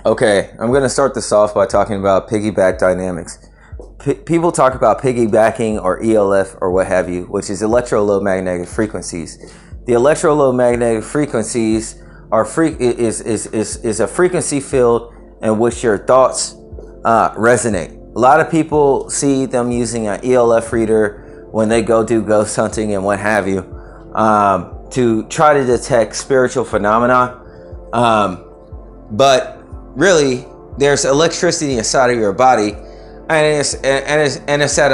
Okay, I'm going to start this off by talking about piggyback dynamics. People talk about piggybacking or ELF or what have you, which is electromagnetic frequencies. The electromagnetic frequencies are is a frequency field in which your thoughts resonate. A lot of people see them using an ELF reader when they go do ghost hunting and what have you, to try to detect spiritual phenomena. But really, there's electricity inside of your body, and it's at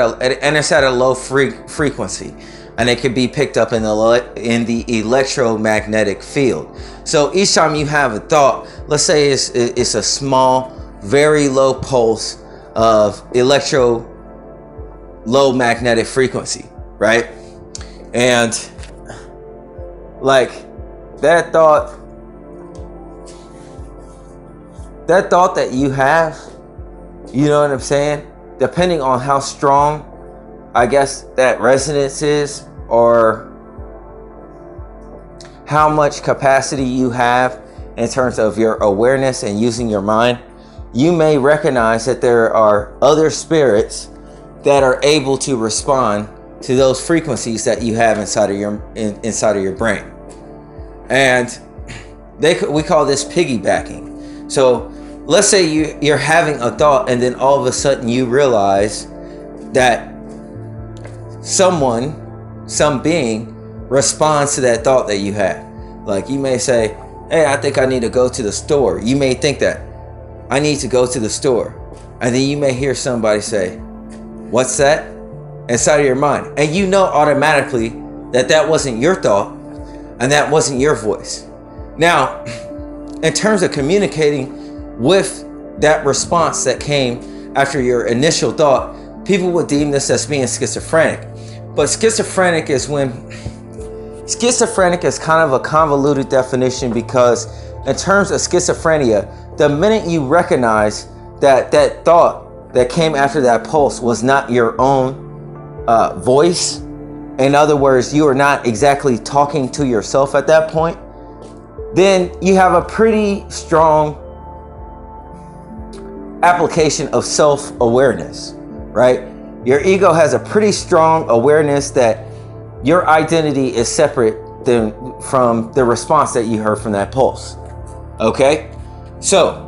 a low frequency, and it can be picked up in the electromagnetic field. So each time you have a thought, let's say it's a small, very low pulse of low magnetic frequency, right? And like that thought that you have, you know what I'm saying? Depending on how strong, I guess, that resonance is, or how much capacity you have in terms of your awareness and using your mind, you may recognize that there are other spirits that are able to respond to those frequencies that you have inside of your brain. And we call this piggybacking. So let's say you're having a thought, and then all of a sudden you realize that some being responds to that thought that you had. Like you may say, hey, I think I need to go to the store. You may think that, I need to go to the store. And then you may hear somebody say, what's that? Inside of your mind. And you know automatically that wasn't your thought, and that wasn't your voice. Now, in terms of communicating with that response that came after your initial thought, people would deem this as being schizophrenic. But schizophrenic is kind of a convoluted definition, because in terms of schizophrenia, the minute you recognize that thought that came after that pulse was not your own voice, in other words, you are not exactly talking to yourself at that point, then you have a pretty strong application of self-awareness, right? Your ego has a pretty strong awareness that your identity is separate from the response that you heard from that pulse. Okay? So,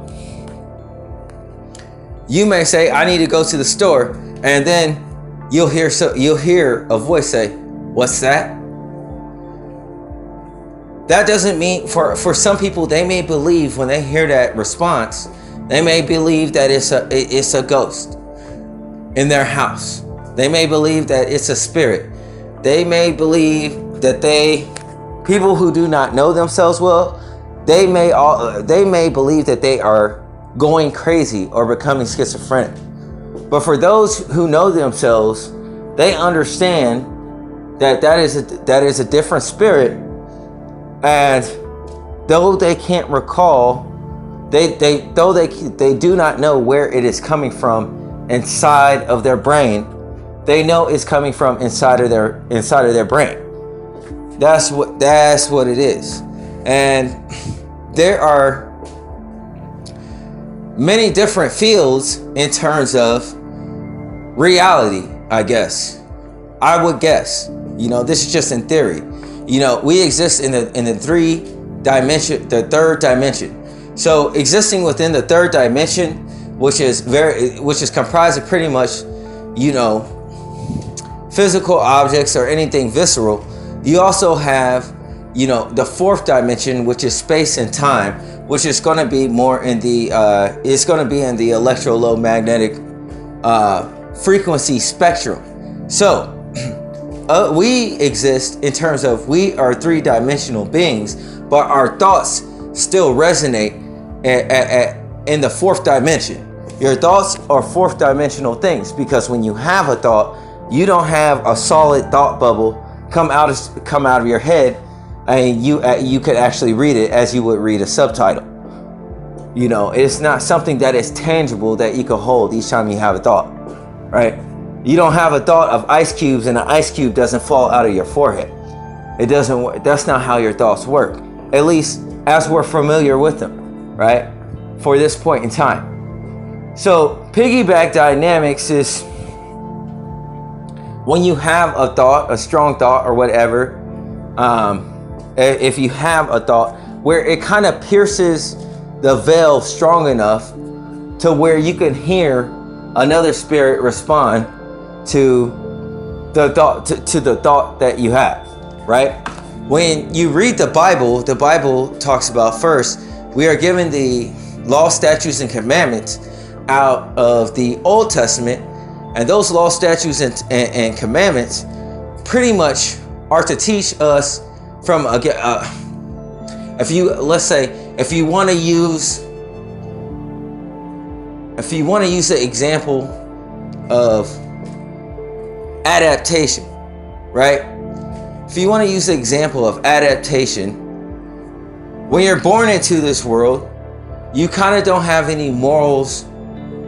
you may say, I need to go to the store, and then you'll hear a voice say, what's that? That doesn't mean, for some people, they may believe when they hear that response, they may believe that it's a ghost in their house. They may believe that it's a spirit. They may believe that people who do not know themselves well, they may believe that they are going crazy or becoming schizophrenic. But for those who know themselves, they understand that is a different spirit, and though they can't recall, they do not know where it is coming from inside of their brain. They know it's coming from inside of their brain. That's what it is. And there are many different fields in terms of reality, I guess. I would guess. This is just in theory. We exist in the third dimension. So existing within the third dimension, which is comprised of pretty much, physical objects or anything visceral. You also have, the fourth dimension, which is space and time, which is going to be more in the electromagnetic frequency spectrum. So we exist in terms of we are three-dimensional beings, but our thoughts still resonate in the fourth dimension. Your thoughts are fourth dimensional things, because when you have a thought, you don't have a solid thought bubble come out of your head, and you could actually read it as you would read a subtitle. It's not something that is tangible that you can hold each time you have a thought, right? You don't have a thought of ice cubes, and an ice cube doesn't fall out of your forehead. It doesn't work. That's not how your thoughts work, at least as we're familiar with them, right? For this point in time. So piggyback dynamics is when you have a thought, a strong thought or whatever, if you have a thought where it kind of pierces the veil strong enough to where you can hear another spirit respond to the thought that you have, right? When you read the Bible talks about, first, we are given the law, statutes, and commandments out of the Old Testament, and those law, statutes, and commandments pretty much are to teach us from if you want to use the example of adaptation, right? If you want to use the example of adaptation, when you're born into this world, you kind of don't have any morals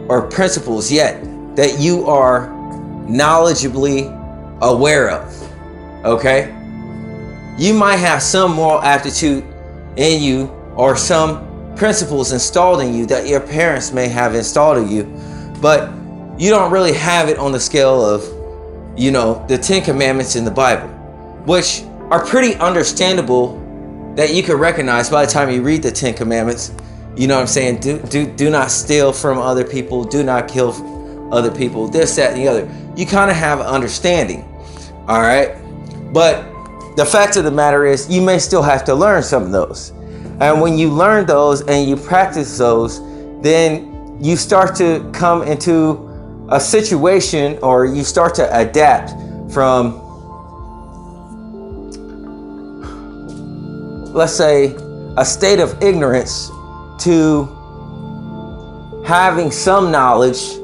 or principles yet that you are knowledgeably aware of, okay? You might have some moral aptitude in you, or some principles installed in you that your parents may have installed in you, but you don't really have it on the scale of, the 10 Commandments in the Bible, which are pretty understandable that you can recognize by the time you read the 10 Commandments. You know what I'm saying? Do not steal from other people. Do not kill other people. This, that, and the other. You kind of have an understanding. All right. But the fact of the matter is, you may still have to learn some of those. And when you learn those and you practice those, then you start to come into a situation, or you start to adapt from, let's say, a state of ignorance to having some knowledge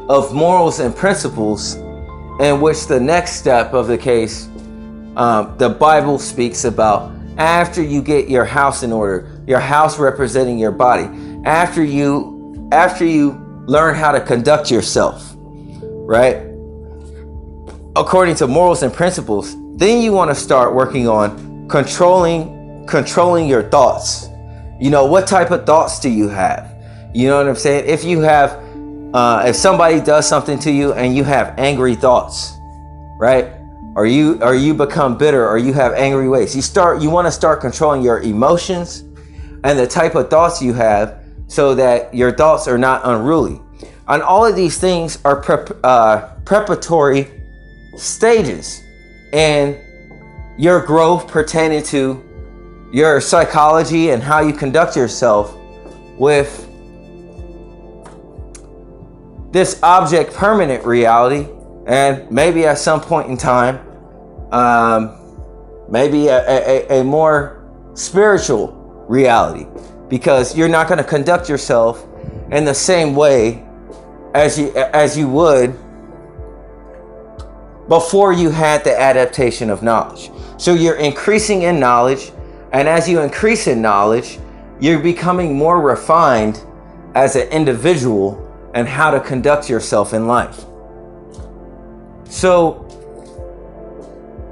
of morals and principles, in which the next step of the case, the Bible speaks about after you get your house in order, your house representing your body, after you learn how to conduct yourself, right? According to morals and principles, then you want to start working on controlling your thoughts. What type of thoughts do you have? You know what I'm saying? If you have, if somebody does something to you and you have angry thoughts, right? Or you become bitter, or you have angry ways. You want to start controlling your emotions and the type of thoughts you have, so that your thoughts are not unruly. And all of these things are preparatory stages in your growth pertaining to your psychology and how you conduct yourself with this object permanent reality, and maybe at some point in time, maybe a more spiritual reality, because you're not going to conduct yourself in the same way as you would before you had the adaptation of knowledge. So you're increasing in knowledge, And as you increase in knowledge, you're becoming more refined as an individual and how to conduct yourself in life. So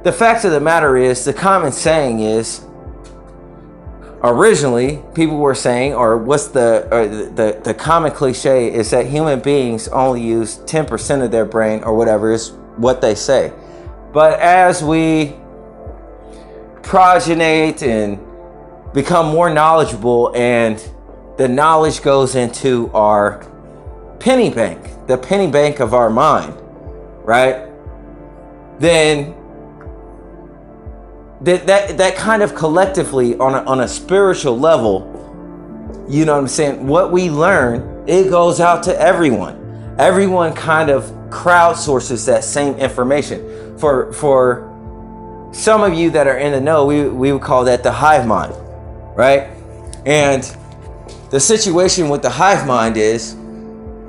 the fact of the matter is, the common saying is, originally people were saying, or what's the common cliche is that human beings only use 10% of their brain, or whatever is what they say. But as we progenate and become more knowledgeable, and the knowledge goes into our penny bank, the penny bank of our mind, right? Then that kind of collectively on a spiritual level, you know what I'm saying, what we learn, it goes out to everyone. Everyone kind of crowdsources that same information. For some of you that are in the know, we would call that the hive mind, right? And the situation with the hive mind is,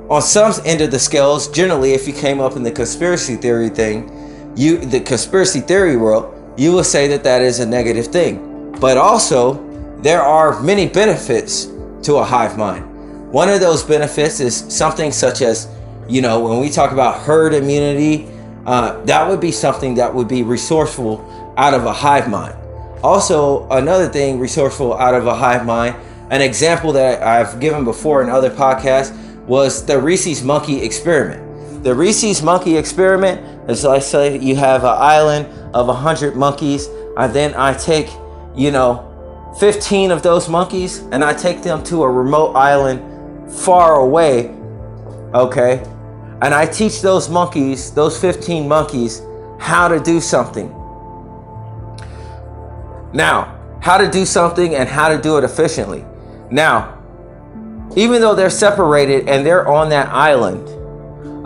on some end of the scales, generally, if you came up in the conspiracy theory thing, the conspiracy theory world, you will say that is a negative thing. But also, there are many benefits to a hive mind. One of those benefits is something such as, when we talk about herd immunity, that would be something that would be resourceful out of a hive mind. Also, another thing resourceful out of a hive mind, an example that I've given before in other podcasts, was the Reese's Monkey experiment. The Reese's Monkey experiment is, let's say you have an island of 100 monkeys, and then I take, 15 of those monkeys, and I take them to a remote island far away, okay? And I teach those monkeys, those 15 monkeys, how to do something. Now, how to do something and how to do it efficiently. Now, even though they're separated and they're on that island,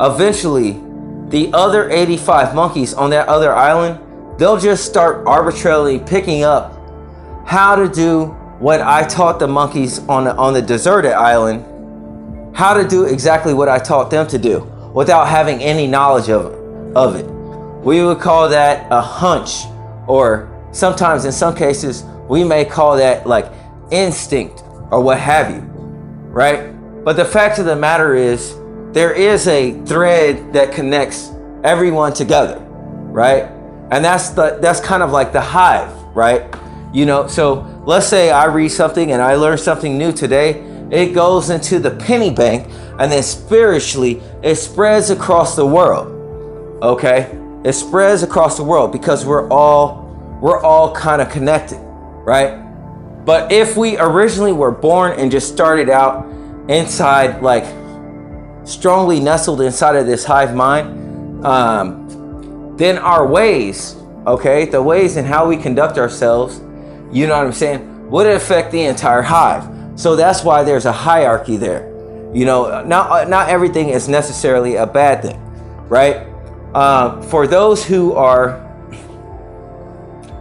eventually the other 85 monkeys on that other island, they'll just start arbitrarily picking up how to do what I taught the monkeys on the deserted island, how to do exactly what I taught them to do without having any knowledge of it. We would call that a hunch, or sometimes in some cases we may call that like instinct or what have you, right? But the fact of the matter is, there is a thread that connects everyone together, right? And that's kind of like the hive, right? So let's say I read something and I learn something new today. It goes into the penny bank, and then spiritually it spreads across the world. Okay? It spreads across the world because we're all kind of connected, right? But if we originally were born and just started out inside, like strongly nestled inside of this hive mind, then our ways, okay, the ways in how we conduct ourselves, you know what I'm saying, would affect the entire hive. So that's why there's a hierarchy there. Not everything is necessarily a bad thing, right? For those who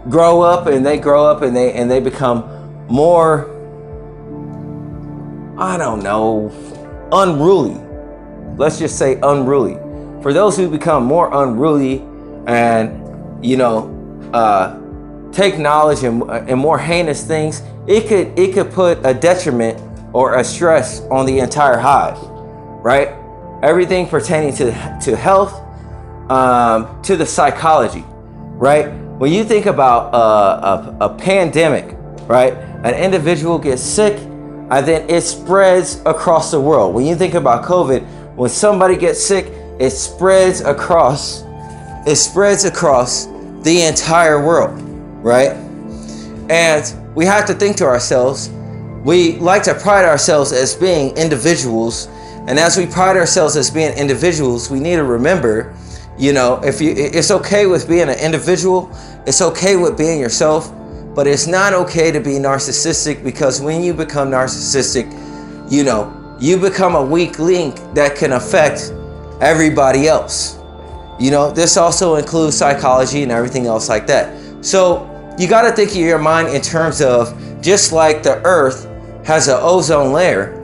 grow up and they become more, I don't know, unruly. Let's just say unruly. For those who become more unruly and, take knowledge and more heinous things, it could put a detriment or a stress on the entire hive, right? Everything pertaining to health, to the psychology, right? When you think about a pandemic, right? An individual gets sick, and then it spreads across the world. When you think about COVID, when somebody gets sick, it spreads across the entire world, right? And we have to think to ourselves, we like to pride ourselves as being individuals, and as we pride ourselves as being individuals, we need to remember, it's okay with being an individual, it's okay with being yourself, but it's not okay to be narcissistic, because when you become narcissistic, you become a weak link that can affect everybody else. This also includes psychology and everything else like that. So you got to think of your mind in terms of, just like the earth has an ozone layer,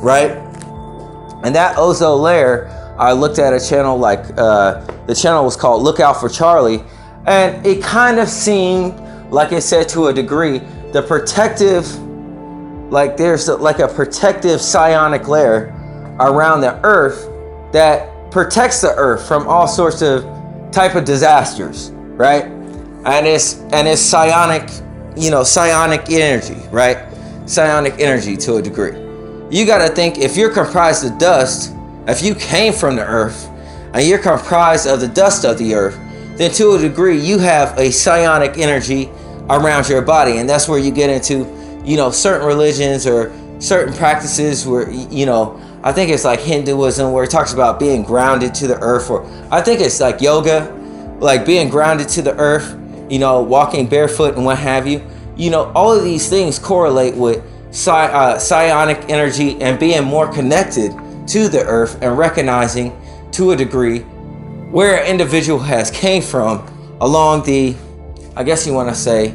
right? And that ozone layer, I looked at a channel like, the channel was called Look Out for Charlie, and it kind of seemed like it said to a degree the protective, like there's like a protective psionic layer around the earth that protects the earth from all sorts of type of disasters, right? And it's psionic, psionic energy, right? Psionic energy to a degree. You got to think, if you're comprised of dust, if you came from the earth and you're comprised of the dust of the earth, then to a degree you have a psionic energy around your body. And that's where you get into, certain religions or certain practices where, I think it's like Hinduism, where it talks about being grounded to the earth, or I think it's like yoga, like being grounded to the earth, walking barefoot and what have you. All of these things correlate with psionic energy and being more connected to the earth and recognizing to a degree where an individual has came from along the, I guess you want to say,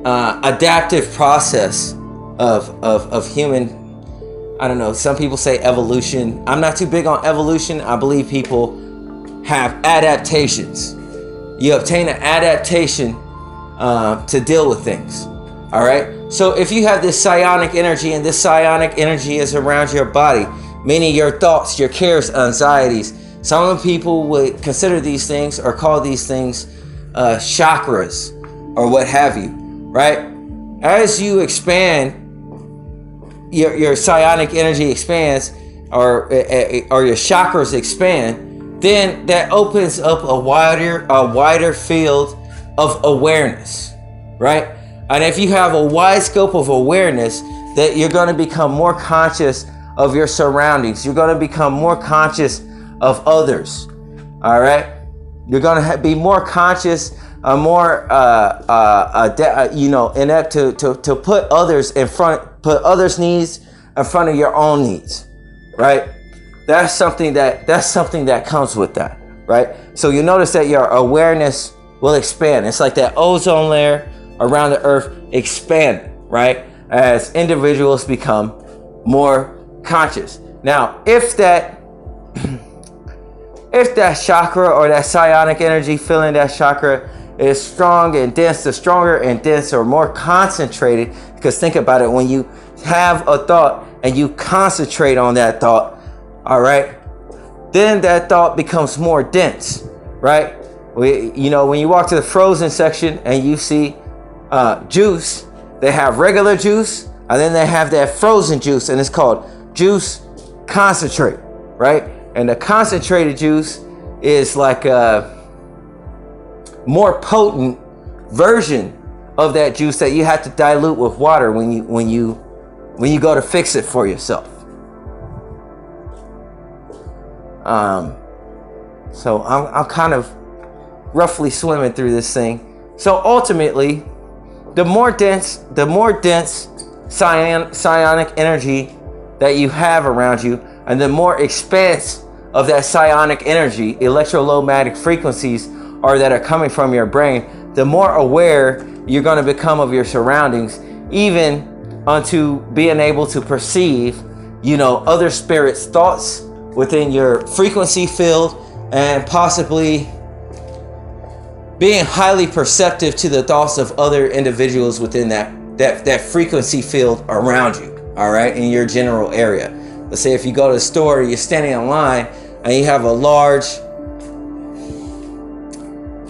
adaptive process of human, I don't know, some people say evolution. I'm not too big on evolution. I believe people have adaptations. You obtain an adaptation to deal with things. All right. So if you have this psionic energy, and this psionic energy is around your body, meaning your thoughts, your cares, anxieties, some people would consider these things or call these things chakras or what have you, right? As you expand, your psionic energy expands, or your chakras expand, then that opens up a wider field of awareness, right? And if you have a wide scope of awareness, that you're going to become more conscious of your surroundings. You're going to become more conscious of others. All right. You're going to be more conscious, more inept to put others in front, put others' needs in front of your own needs. Right. That's something that comes with that. Right. So you notice that your awareness will expand. It's like that ozone layer around the earth expanding, right? As individuals become more conscious. Now, if that chakra or that psionic energy filling that chakra is strong and dense, the stronger and dense or more concentrated, because think about it, when you have a thought and you concentrate on that thought, all right, then that thought becomes more dense, right? When you walk to the frozen section and you see juice, they have regular juice and then they have that frozen juice, and it's called juice concentrate, right? And the concentrated juice is like a more potent version of that juice that you have to dilute with water when you go to fix it for yourself. So I'm kind of roughly swimming through this thing. So ultimately, the more dense psionic energy that you have around you, and the more expanse of that psionic energy, electromagnetic frequencies that are coming from your brain, the more aware you're going to become of your surroundings, even unto being able to perceive, other spirits' thoughts within your frequency field, and possibly being highly perceptive to the thoughts of other individuals within that frequency field around you, all right, in your general area. Let's say if you go to the store, you're standing in line and you have a large,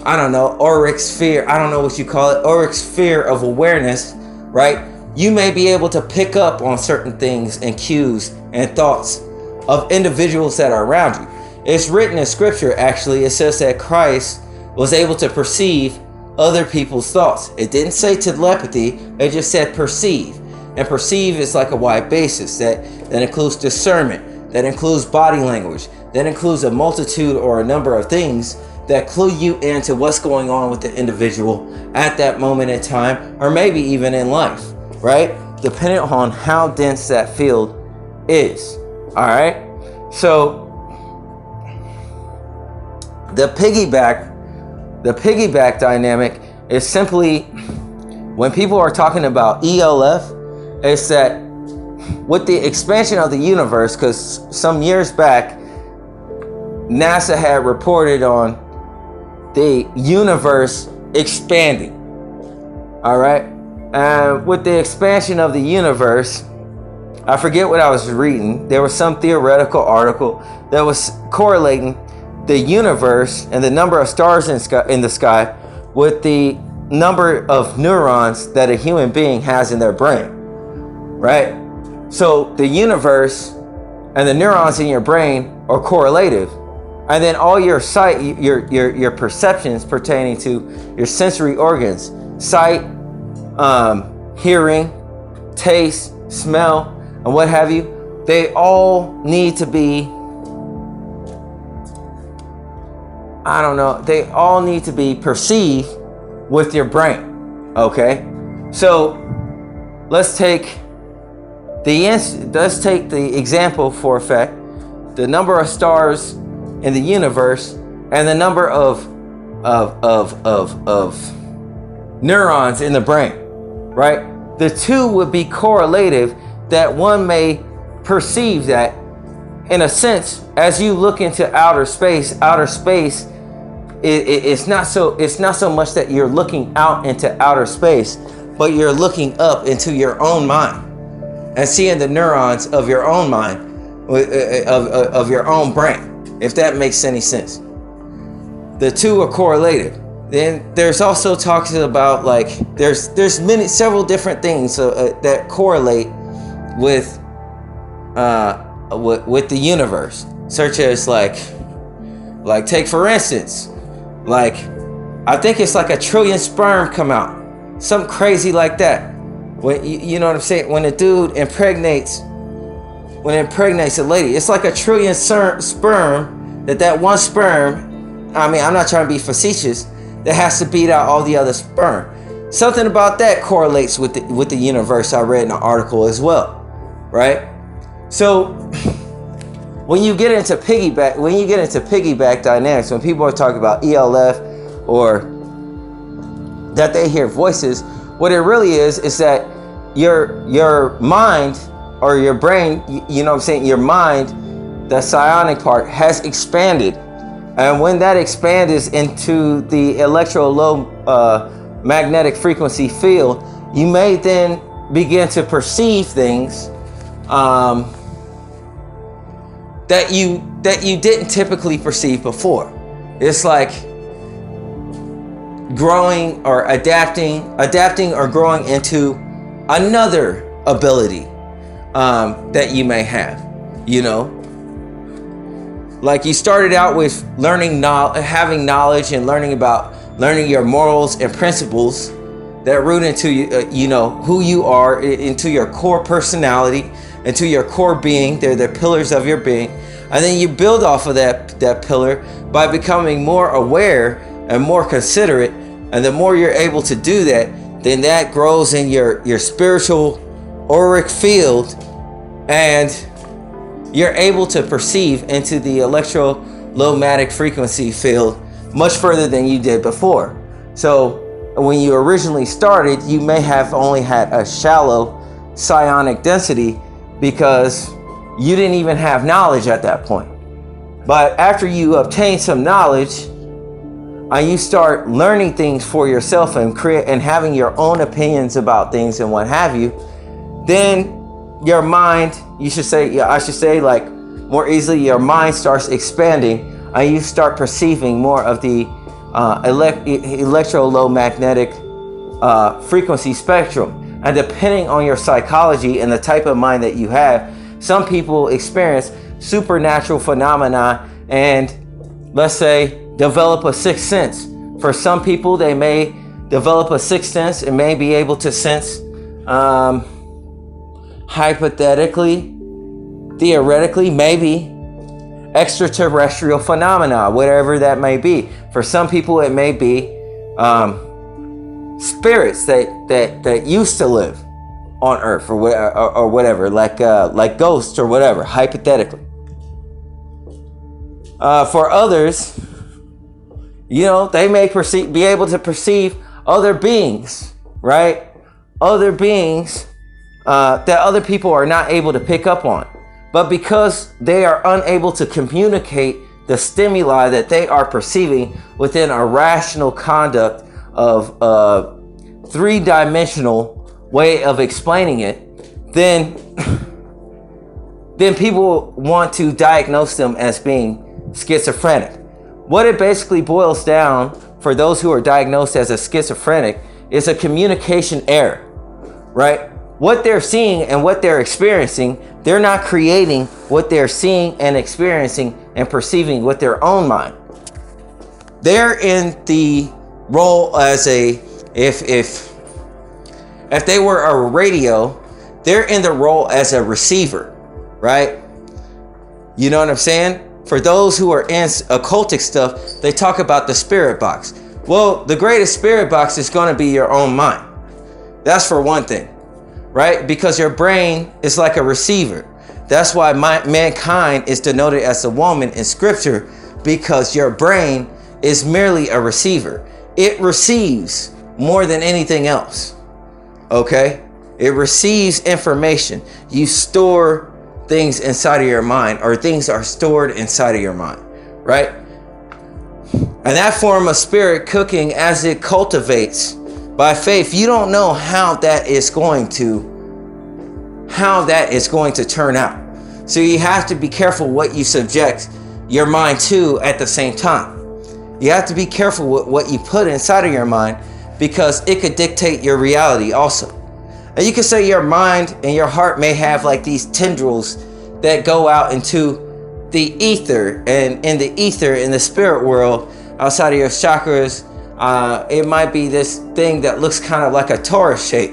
I don't know, auric sphere, I don't know what you call it, auric sphere of awareness, right? You may be able to pick up on certain things and cues and thoughts of individuals that are around you. It's written in scripture, actually, it says that Christ was able to perceive other people's thoughts. It didn't say telepathy, it just said perceive. And perceive is like a wide basis that includes discernment, that includes body language, that includes a multitude or a number of things that clue you into what's going on with the individual at that moment in time, or maybe even in life, right? Depending on how dense that field is. All right. So the piggyback dynamic is simply, when people are talking about ELF, it's that with the expansion of the universe, because some years back, NASA had reported on the universe expanding, All right. And with the expansion of the universe, I forget what I was reading. There was some theoretical article that was correlating the universe and the number of stars in the sky with the number of neurons that a human being has in their brain, right? So the universe and the neurons in your brain are correlative, and then all your sight, your perceptions pertaining to your sensory organs, sight, hearing, taste, smell, and what have you, they all need to be, they all need to be perceived with your brain. Okay, so let's take the example for effect: the number of stars in the universe and the number of neurons in the brain, right? The two would be correlative, that one may perceive that, in a sense, as you look into outer space, it's not so much that you're looking out into outer space, but you're looking up into your own mind and seeing the neurons of your own mind, of your own brain, if that makes any sense. The two are correlated. Then there's also talks about, like, there's several different things that correlate with the universe, such as like take for instance, like, I think it's like 1 trillion sperm come out, something crazy like that. When you know what I'm saying, when a dude impregnates a lady, it's like 1 trillion sperm, that one sperm, I mean, I'm not trying to be facetious, that has to beat out all the other sperm. Something about that correlates with the universe. I read in an article as well, right? So when you get into piggyback dynamics, when people are talking about ELF or that they hear voices, what it really is that your mind or your brain, you know what I'm saying, your mind, the psionic part, has expanded. And when that expands into the magnetic frequency field, you may then begin to perceive things that you didn't typically perceive before. It's like growing or adapting or growing into another ability that you may have, you know. Like, you started out with having knowledge and learning your morals and principles that root into who you are, into your core personality, into your core being. They're the pillars of your being, and then you build off of that pillar by becoming more aware and more considerate. And the more you're able to do that, then that grows in your spiritual auric field, and you're able to perceive into the electromagnetic frequency field much further than you did before. So when you originally started, you may have only had a shallow psionic density because you didn't even have knowledge at that point. But after you obtain some knowledge and you start learning things for yourself and having your own opinions about things and what have you, then your mind, I should say, like, more easily, your mind starts expanding and you start perceiving more of the electromagnetic frequency spectrum. And depending on your psychology and the type of mind that you have, some people experience supernatural phenomena and, let's say, develop a sixth sense. For some people, they may develop a sixth sense and may be able to sense hypothetically, theoretically, maybe extraterrestrial phenomena, whatever that may be. For some people, it may be spirits that used to live on Earth or whatever, like ghosts or whatever, hypothetically. For others, they may be able to perceive other beings, right? Other beings that other people are not able to pick up on. But because they are unable to communicate the stimuli that they are perceiving within a rational conduct of three-dimensional way of explaining it, then people want to diagnose them as being schizophrenic. What it basically boils down for those who are diagnosed as a schizophrenic is a communication error, right? What they're seeing and what they're experiencing, they're not creating what they're seeing and experiencing and perceiving with their own mind. They're in the role as if they were a radio, they're in the role as a receiver, right? You know what I'm saying? For those who are in occultic stuff, they talk about the spirit box. Well, the greatest spirit box is going to be your own mind. That's for one thing, right? Because your brain is like a receiver. That's why mankind is denoted as a woman in scripture, because your brain is merely a receiver. It receives more than anything else. Okay? It receives information. You store things inside of your mind, or things are stored inside of your mind, right? And that form of spirit cooking, as it cultivates by faith, you don't know how that is going to turn out. So you have to be careful what you subject your mind to at the same time. You have to be careful with what you put inside of your mind, because it could dictate your reality also. And you could say your mind and your heart may have like these tendrils that go out into the ether, and in the ether, in the spirit world, outside of your chakras, it might be this thing that looks kind of like a torus shape.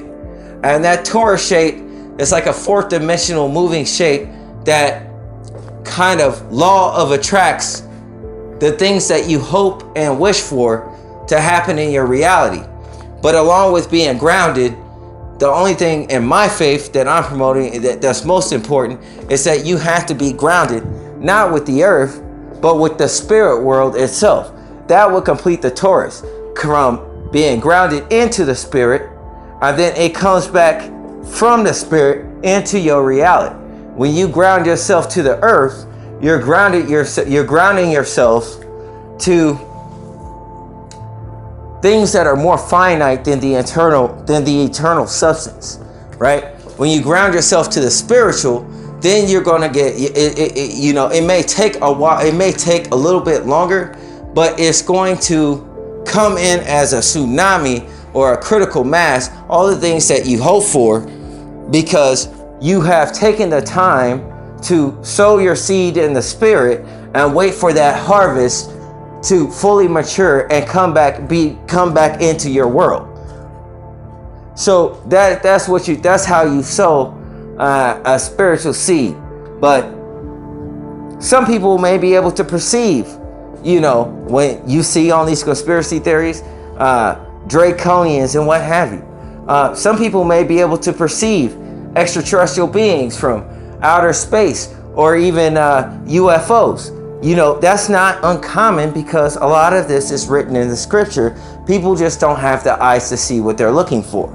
And that torus shape is like a fourth dimensional moving shape that kind of law of attracts the things that you hope and wish for to happen in your reality. But along with being grounded, the only thing in my faith that I'm promoting that's most important is that you have to be grounded, not with the earth, but with the spirit world itself. That will complete the torus, from being grounded into the spirit, and then it comes back from the spirit into your reality. When you ground yourself to the earth, you're grounding yourself to things that are more finite than the eternal substance, right? When you ground yourself to the spiritual, then you're going to get it may take a while, it may take a little bit longer, but it's going to come in as a tsunami or a critical mass, all the things that you hope for, because you have taken the time to sow your seed in the spirit and wait for that harvest to fully mature and come back into your world. So that's how you sow a spiritual seed. But some people may be able to perceive, when you see on these conspiracy theories, draconians and what have you. Some people may be able to perceive extraterrestrial beings from outer space, or even UFOs. That's not uncommon, because a lot of this is written in the scripture. People just don't have the eyes to see what they're looking for.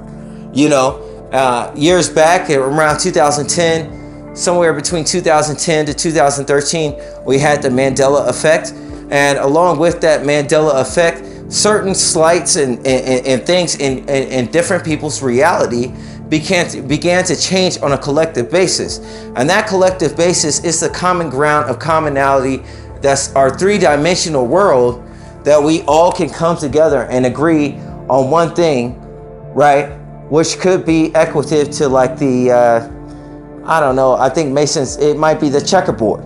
Years back, around 2010, somewhere between 2010 to 2013, we had the Mandela effect. And along with that Mandela effect, certain slights and things in different people's reality began to change on a collective basis. And that collective basis is the common ground of commonality. That's our three-dimensional world, that we all can come together and agree on one thing, right? Which could be equative to like the, I think Masons, it might be the checkerboard.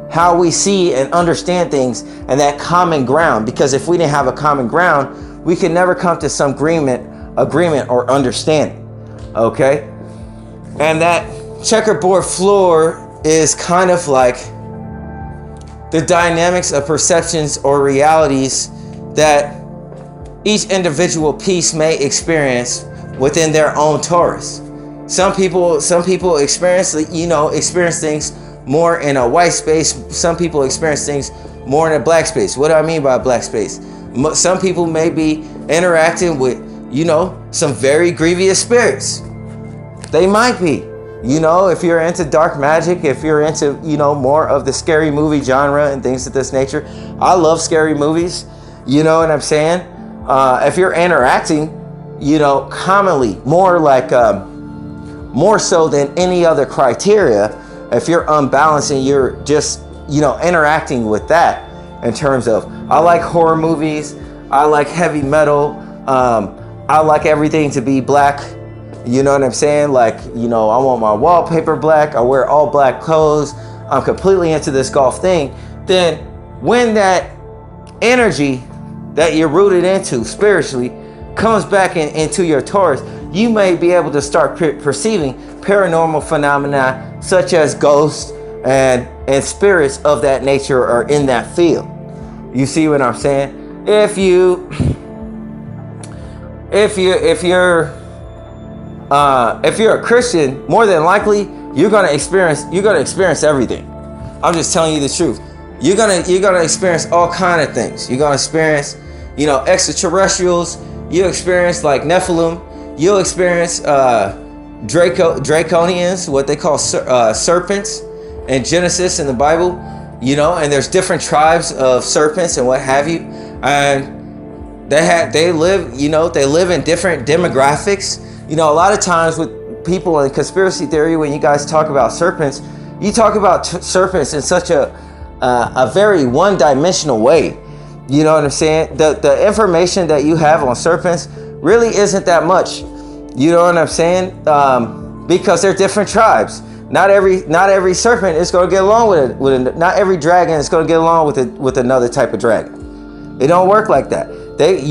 How we see and understand things, and that common ground. Because if we didn't have a common ground, we could never come to some agreement or understanding. Okay? And that checkerboard floor is kind of like the dynamics of perceptions or realities that each individual piece may experience within their own torus. Some people experience things more in a white space. Some people experience things more in a black space. What do I mean by black space? Some people may be interacting with, some very grievous spirits. They might be. If you're into dark magic, if you're into, more of the scary movie genre and things of this nature. I love scary movies. You know what I'm saying? If you're interacting commonly more like more so than any other criteria, if you're unbalanced and you're just interacting with that in terms of, I like horror movies, I like heavy metal, I like everything to be black. You know what I'm saying? Like, I want my wallpaper black. I wear all black clothes. I'm completely into this golf thing. Then when that energy that you're rooted into spiritually comes back into your Taurus, you may be able to start perceiving paranormal phenomena such as ghosts and spirits of that nature are in that field. You see what I'm saying? If you're a Christian, more than likely you're gonna experience everything. I'm just telling you the truth. You're gonna experience all kind of things. You're gonna experience, extraterrestrials. You experience like Nephilim. You'll experience draconians, what they call serpents in Genesis in the Bible. And there's different tribes of serpents and what have you, and they live in different demographics. A lot of times with people in conspiracy theory, when you guys talk about serpents, you talk about serpents in such a very one-dimensional way. You know what I'm saying? The information that you have on serpents really isn't that much. You know what I'm saying? Because they're different tribes. Not every serpent is going to get along with not every dragon is going to get along with another type of dragon. It don't work like that. They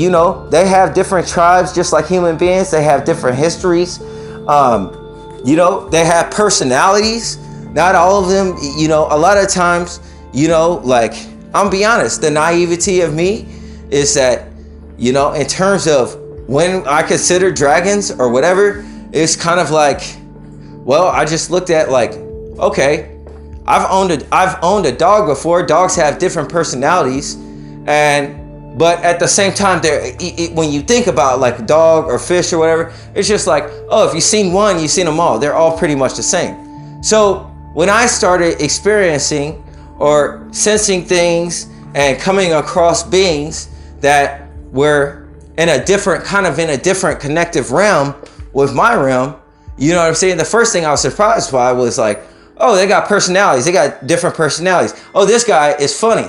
have different tribes, just like human beings. They have different histories. They have personalities. Not all of them. A lot of times, like, I'm be honest, the naivety of me is that, in terms of when I consider dragons or whatever, it's kind of like, well, I just looked at like, okay, I've owned a dog before. Dogs have different personalities, but at the same time, when you think about like a dog or fish or whatever, it's just like, oh, if you've seen one, you've seen them all. They're all pretty much the same. So when I started experiencing or sensing things and coming across beings that were in a different connective realm with my realm, you know what I'm saying? The first thing I was surprised by was like, oh, they got personalities. They got different personalities. Oh, this guy is funny.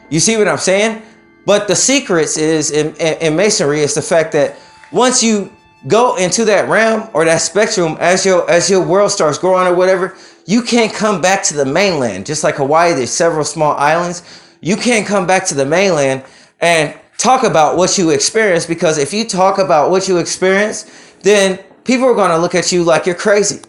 You see what I'm saying? But the secrets is in Masonry is the fact that once you go into that realm or that spectrum, as your world starts growing or whatever, you can't come back to the mainland. Just like Hawaii, there's several small islands. You can't come back to the mainland and talk about what you experience, because if you talk about what you experience, then people are going to look at you like you're crazy.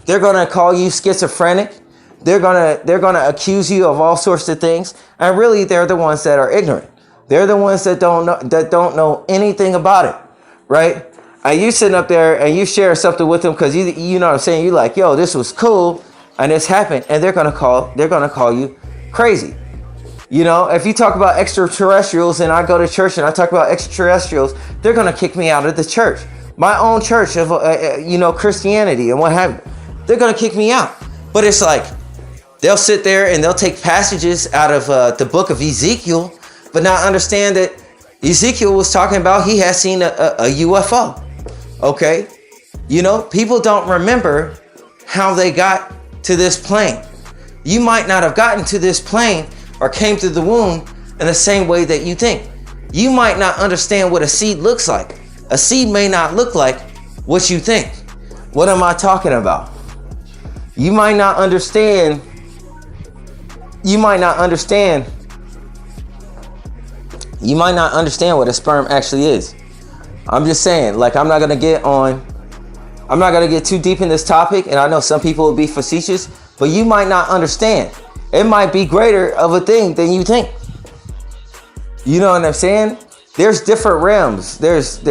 They're going to call you schizophrenic. They're going to accuse you of all sorts of things. And really, they're the ones that are ignorant. They're the ones that don't know anything about it, right? And you sitting up there and you share something with them because you know what I'm saying. You're like, yo, this was cool, and this happened, and they're gonna call you crazy. If you talk about extraterrestrials and I go to church and I talk about extraterrestrials, they're gonna kick me out of the church, my own church of Christianity and what have you. They're gonna kick me out. But it's like they'll sit there and they'll take passages out of the book of Ezekiel, but not understand that Ezekiel was talking about he has seen a UFO. Okay? People don't remember how they got to this plane. You might not have gotten to this plane or came through the womb in the same way that you think. You might not understand what a seed looks like. A seed may not look like what you think. What am I talking about? You might not understand what a sperm actually is. I'm just saying, like, I'm not gonna get too deep in this topic, and I know some people will be facetious, but you might not understand. It might be greater of a thing than you think. You know what I'm saying? There's different realms. There's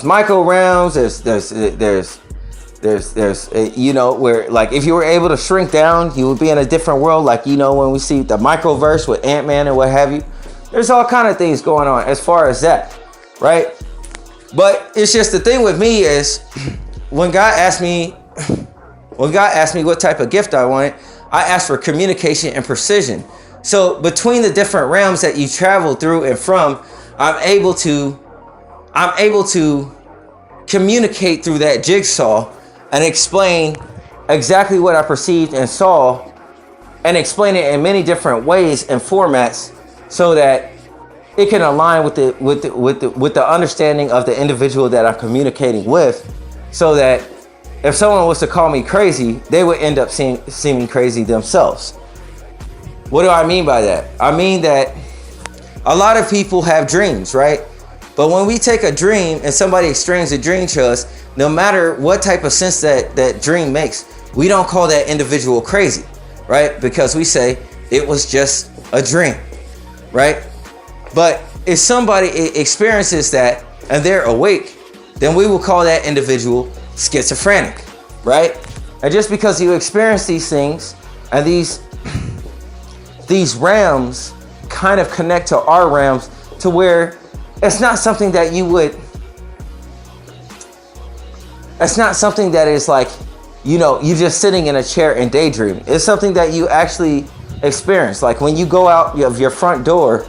micro realms. There's where, like, if you were able to shrink down, you would be in a different world. Like, when we see the microverse with Ant-Man and what have you, there's all kind of things going on as far as that, right? But it's just the thing with me is when God asked me what type of gift I wanted, I asked for communication and precision. So between the different realms that you travel through and from, I'm able to I'm able to communicate through that jigsaw and explain exactly what I perceived and saw, and explain it in many different ways and formats so that it can align with the understanding of the individual that I'm communicating with, so that if someone was to call me crazy, they would end up seeming crazy themselves. What do I mean by that? I mean that a lot of people have dreams, right? But when we take a dream and somebody explains a dream to us, no matter what type of sense that dream makes, we don't call that individual crazy, right? Because we say it was just a dream, right? But if somebody experiences that and they're awake, then we will call that individual schizophrenic, right? And just because you experience these things and these realms kind of connect to our realms, to where it's not something that it's not something that is like, you're just sitting in a chair and daydreaming. It's something that you actually experience. Like when you go out of your front door,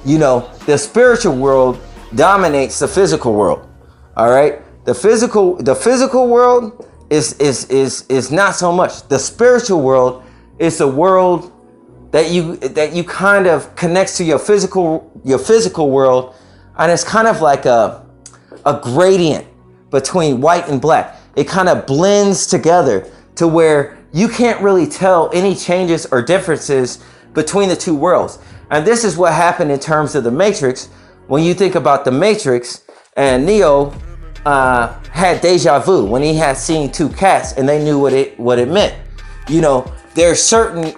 the spiritual world dominates the physical world. All right. The physical world is not so much. The spiritual world is the world that you kind of connects to your physical world, and it's kind of like a gradient between white and black. It kind of blends together to where you can't really tell any changes or differences between the two worlds. And this is what happened in terms of the Matrix. When you think about the Matrix, and Neo had deja vu when he had seen two cats and they knew what it meant. There are certain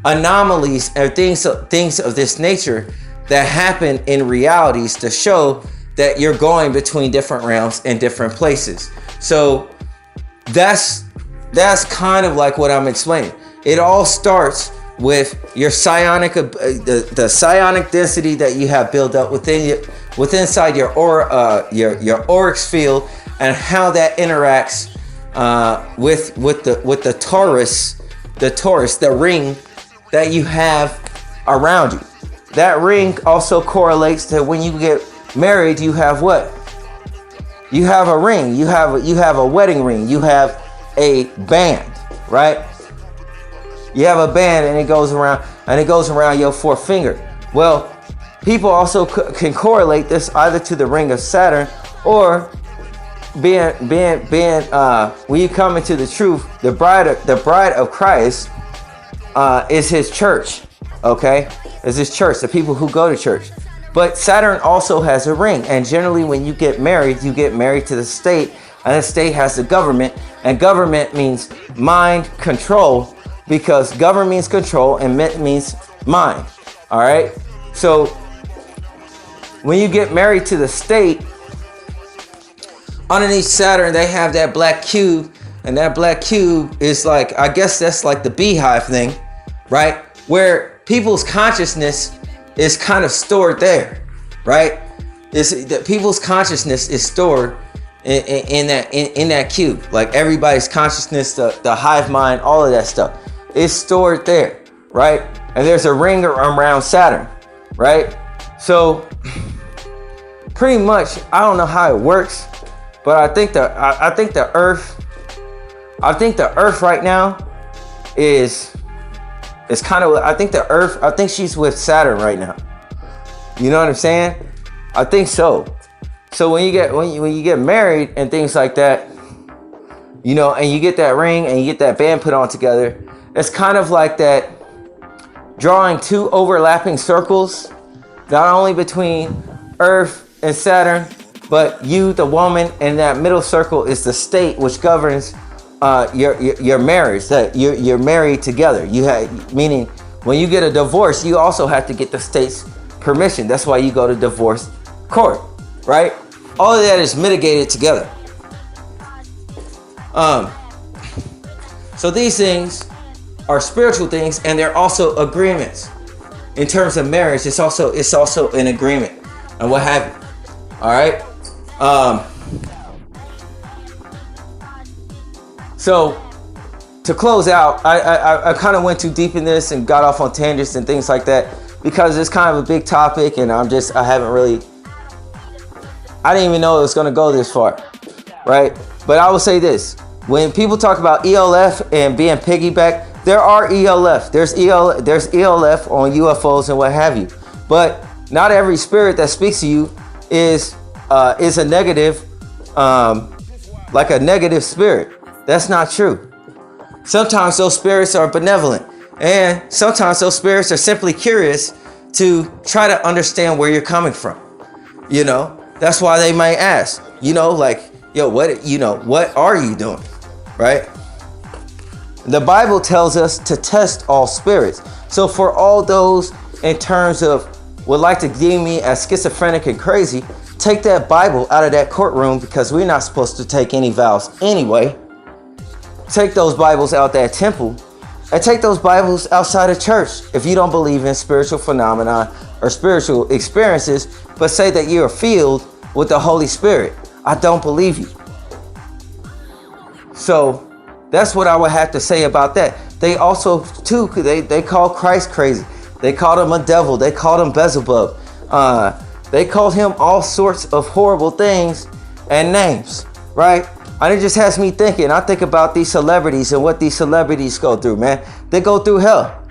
anomalies and things of this nature that happen in realities to show that you're going between different realms and different places. So that's kind of like what I'm explaining. It all starts with your psionic, the psionic density that you have built up inside your aura, your auric field, and how that interacts with the torus, the ring that you have around you. That ring also correlates to when you get married. You have what? You have a ring. You have a wedding ring. You have a band, right? You have a band, and it goes around your fourth finger. Well, people also can correlate this either to the ring of Saturn, or being when you come into the truth, the bride of Christ is his church. Okay, is his church, the people who go to church. But Saturn also has a ring, and generally when you get married to the state, and the state has the government, and government means mind control, because government means control and means mind. All right. So when you get married to the state, underneath Saturn, they have that black cube, and that black cube is like, I guess that's like the beehive thing, right? Where people's consciousness is kind of stored there, right? People's consciousness is stored in that cube. Like everybody's consciousness, the hive mind, all of that stuff is stored there, right? And there's a ring around Saturn, right? So pretty much, I don't know how it works, but I think the Earth right now is kind of, I think she's with Saturn right now. You know what I'm saying? I think so. So when you get married and things like that, and you get that ring and you get that band put on together, it's kind of like that, drawing two overlapping circles, not only between Earth and Saturn, but you, the woman, and that middle circle is the state, which governs your marriage, that you're married together. Meaning when you get a divorce, you also have to get the state's permission. That's why you go to divorce court, right? All of that is mitigated together. So these things are spiritual things, and they're also agreements. In terms of marriage, it's also an agreement and what have you. All right. So to close out, I kind of went too deep in this and got off on tangents and things like that, because it's kind of a big topic, and I I didn't even know it was going to go this far, right? But I will say this. When people talk about ELF and being piggyback, there are ELF. There's ELF on UFOs and what have you. But not every spirit that speaks to you is a negative, like a negative spirit. That's not true. Sometimes those spirits are benevolent, and sometimes those spirits are simply curious to try to understand where you're coming from. You know, that's why they might ask, you know, like, yo, what are you doing? Right? The Bible tells us to test all spirits. So for all those in terms of would like to deem me as schizophrenic and crazy, take that Bible out of that courtroom, because we're not supposed to take any vows anyway. Take those Bibles out that temple, and take those Bibles outside of church if you don't believe in spiritual phenomena or spiritual experiences, but say that you're filled with the Holy Spirit. I don't believe you. So that's what I would have to say about that. They also, too, they call Christ crazy. They called him a devil. They called him Beelzebub. They called him all sorts of horrible things and names, right? And it just has me thinking. I think about these celebrities and what these celebrities go through, man. They go through hell.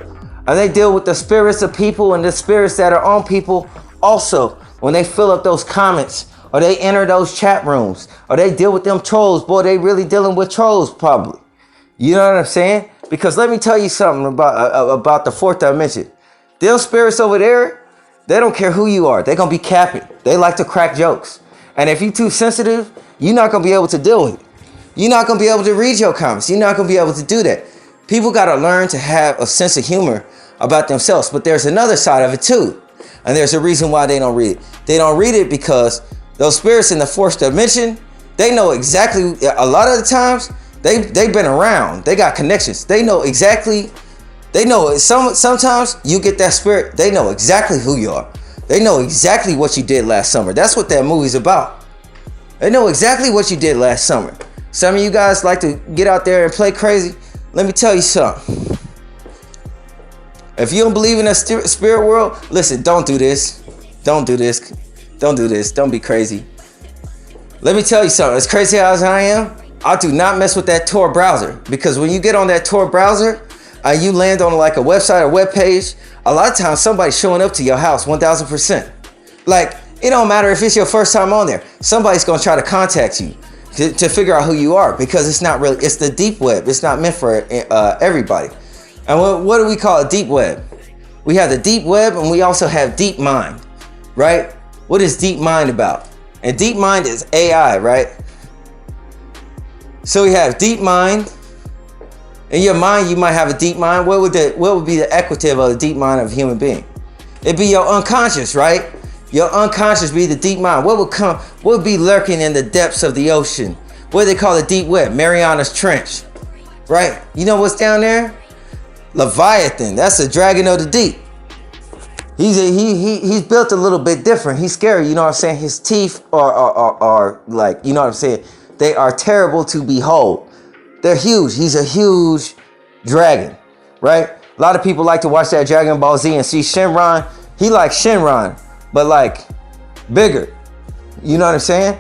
And they deal with the spirits of people and the spirits that are on people also. When they fill up those comments, or they enter those chat rooms, or they deal with them trolls, boy, they really dealing with trolls probably. You know what I'm saying? Because let me tell you something about the fourth dimension. Them spirits over there, they don't care who you are. They're going to be capping. They like to crack jokes. And if you're too sensitive, you're not going to be able to deal with it. You're not going to be able to read your comments. You're not going to be able to do that. People got to learn to have a sense of humor about themselves. But there's another side of it too. And there's a reason why they don't read it. They don't read it because those spirits in the fourth dimension, they know exactly, a lot of the times, they've been around. They got connections. They know exactly, sometimes you get that spirit, they know exactly who you are. They know exactly what you did last summer. That's what that movie's about. They know exactly what you did last summer. Some of you guys like to get out there and play crazy. Let me tell you something. If you don't believe in a spirit world, listen, don't do this. Don't do this. Don't do this. Don't be crazy. Let me tell you something. As crazy as I am, I do not mess with that Tor browser. Because when you get on that Tor browser, and you land on like a website or web page, a lot of times somebody's showing up to your house 1000%. Like, it don't matter if it's your first time on there. Somebody's going to try to contact you to figure out who you are, because it's not really, it's the deep web. It's not meant for everybody. And what do we call a deep web? We have the deep web, and we also have deep mind, right? What is deep mind about? And deep mind is AI, right? So we have deep mind. In your mind, you might have a deep mind. What would be the equative of the deep mind of a human being? It'd be your unconscious, right? Your unconscious be the deep mind. What would be lurking in the depths of the ocean? What do they call the deep web? Mariana's Trench, right? You know what's down there? Leviathan. That's the dragon of the deep. He's built a little bit different. He's scary. You know what I'm saying? His teeth are like, you know what I'm saying? They are terrible to behold. They're huge. He's a huge dragon, right? A lot of people like to watch that Dragon Ball Z and see Shenron. He like Shenron, but like bigger. You know what I'm saying?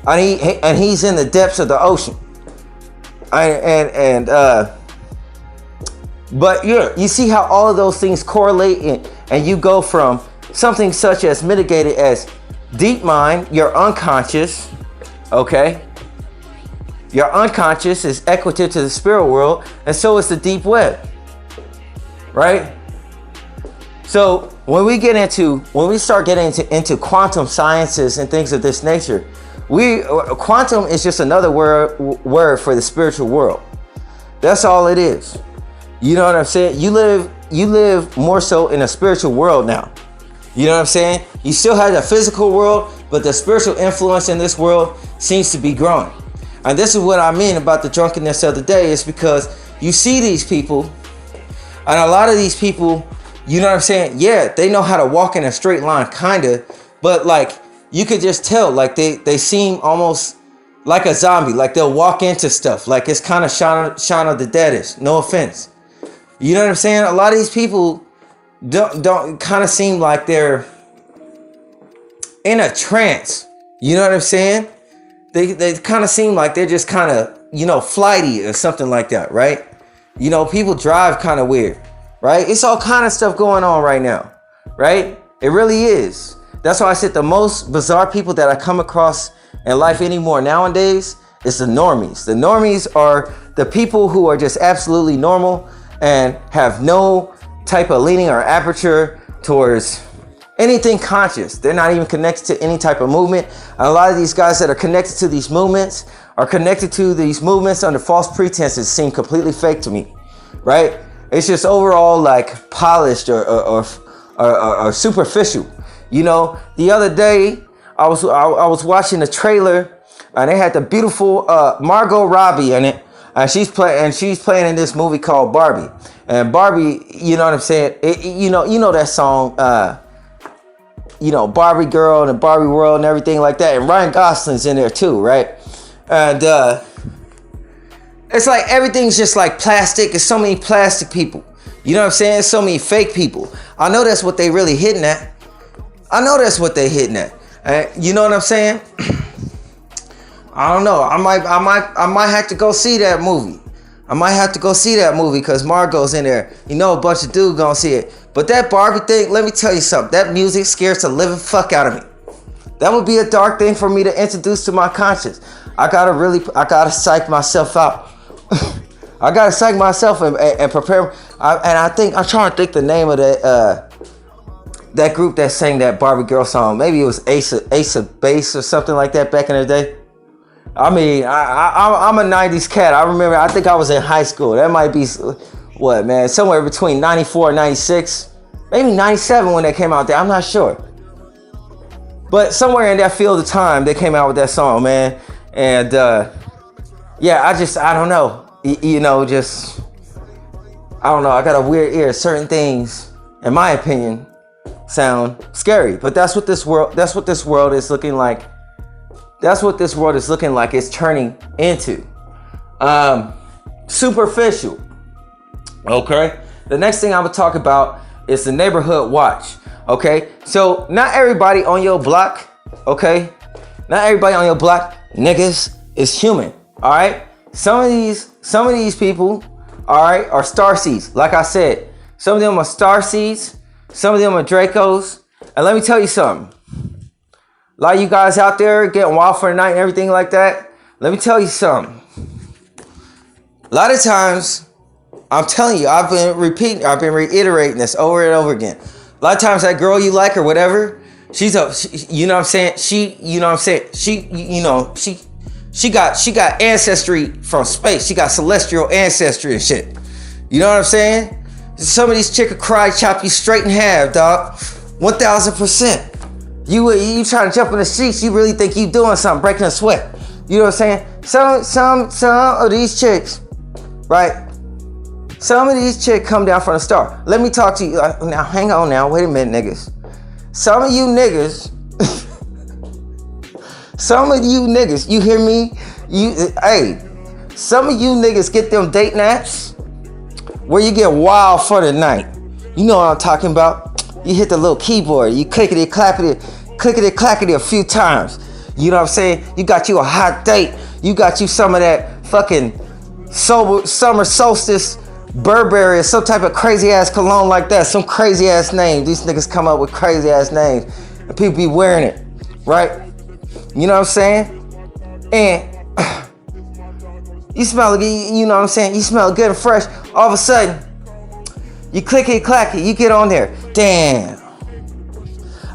And he's in the depths of the ocean. But yeah, you see how all of those things correlate, and you go from something such as mitigated as deep mind, your unconscious, okay? Your unconscious is equative to the spirit world, and so is the deep web, right? So when we start getting into quantum sciences and things of this nature, quantum is just another word for the spiritual world. That's all it is. You know what I'm saying? You live more so in a spiritual world now. You know what I'm saying? You still have the physical world, but the spiritual influence in this world seems to be growing. And this is what I mean about the drunkenness of the day, is because you see these people, and a lot of these people, you know what I'm saying? Yeah, they know how to walk in a straight line, kind of, but like you could just tell, like they seem almost like a zombie, like they'll walk into stuff, like it's kind of Shaun of the Dead-ish, no offense. You know what I'm saying? A lot of these people don't kind of seem like they're in a trance. You know what I'm saying? They kind of seem like they're just kind of, flighty or something like that, right? People drive kind of weird, right? It's all kind of stuff going on right now, right? It really is. That's why I said the most bizarre people that I come across in life anymore nowadays is the normies. The normies are the people who are just absolutely normal and have no type of leaning or aperture towards anything conscious. They're not even connected to any type of movement. And a lot of these guys that are connected to these movements are connected to these movements under false pretenses seem completely fake to me, right? It's just overall like polished or superficial. The other day I was watching the trailer and they had the beautiful Margot Robbie in it, and she's playing in this movie called Barbie. And Barbie, you know what I'm saying? You know that song, Barbie girl and the Barbie world and everything like that. And Ryan Gosling's in there too, right? And it's like everything's just like plastic. There's so many plastic people. You know what I'm saying? So many fake people. I know that's what they really hitting at. I know that's what they hitting at. You know what I'm saying? I don't know. I might have to go see that movie. I might have to go see that movie because Margot's in there. A bunch of dudes gonna see it. But that Barbie thing, let me tell you something. That music scares the living fuck out of me. That would be a dark thing for me to introduce to my conscience. I gotta psych myself out. I gotta psych myself and prepare. I'm trying to think the name of that group that sang that Barbie girl song. Maybe it was Ace of Base or something like that back in the day. I mean, I'm a 90s cat. I think I was in high school. That might be, somewhere between 94 and 96. Maybe 97 when they came out there. I'm not sure. But somewhere in that field of time, they came out with that song, man. And, I don't know. I don't know. I got a weird ear. Certain things, in my opinion, sound scary. But that's what this world is looking like. That's what this world is looking like it's turning into. Superficial. Okay? The next thing I'm going to talk about is the neighborhood watch. Okay? So, not everybody on your block, okay? Not everybody on your block, niggas, is human. Alright? Some of these people, alright, are star seeds. Like I said, some of them are star seeds. Some of them are Dracos. And let me tell you something. A lot of you guys out there getting wild for the night and everything like that. Let me tell you something. A lot of times, I'm telling you, I've been reiterating this over and over again. A lot of times that girl you like or whatever, she got ancestry from space. She got celestial ancestry and shit. You know what I'm saying? Some of these chicks will cry, chop you straight in half, dog. 1000%. You trying to jump in the streets, you really think you doing something, breaking a sweat. You know what I'm saying? Some of these chicks, right? Some of these chicks come down from the start. Let me talk to you. Now, hang on now. Wait a minute, niggas. Some of you niggas, you hear me? Some of you niggas get them date naps where you get wild for the night. You know what I'm talking about. You hit the little keyboard. You clickety clackety a few times. You know what I'm saying? You got you a hot date. You got you some of that fucking summer solstice Burberry or some type of crazy ass cologne like that. Some crazy ass name. These niggas come up with crazy ass names. And people be wearing it. Right? You know what I'm saying? And you smell good, you know what I'm saying? You smell good and fresh. All of a sudden, you clickety clacky, you get on there. Damn.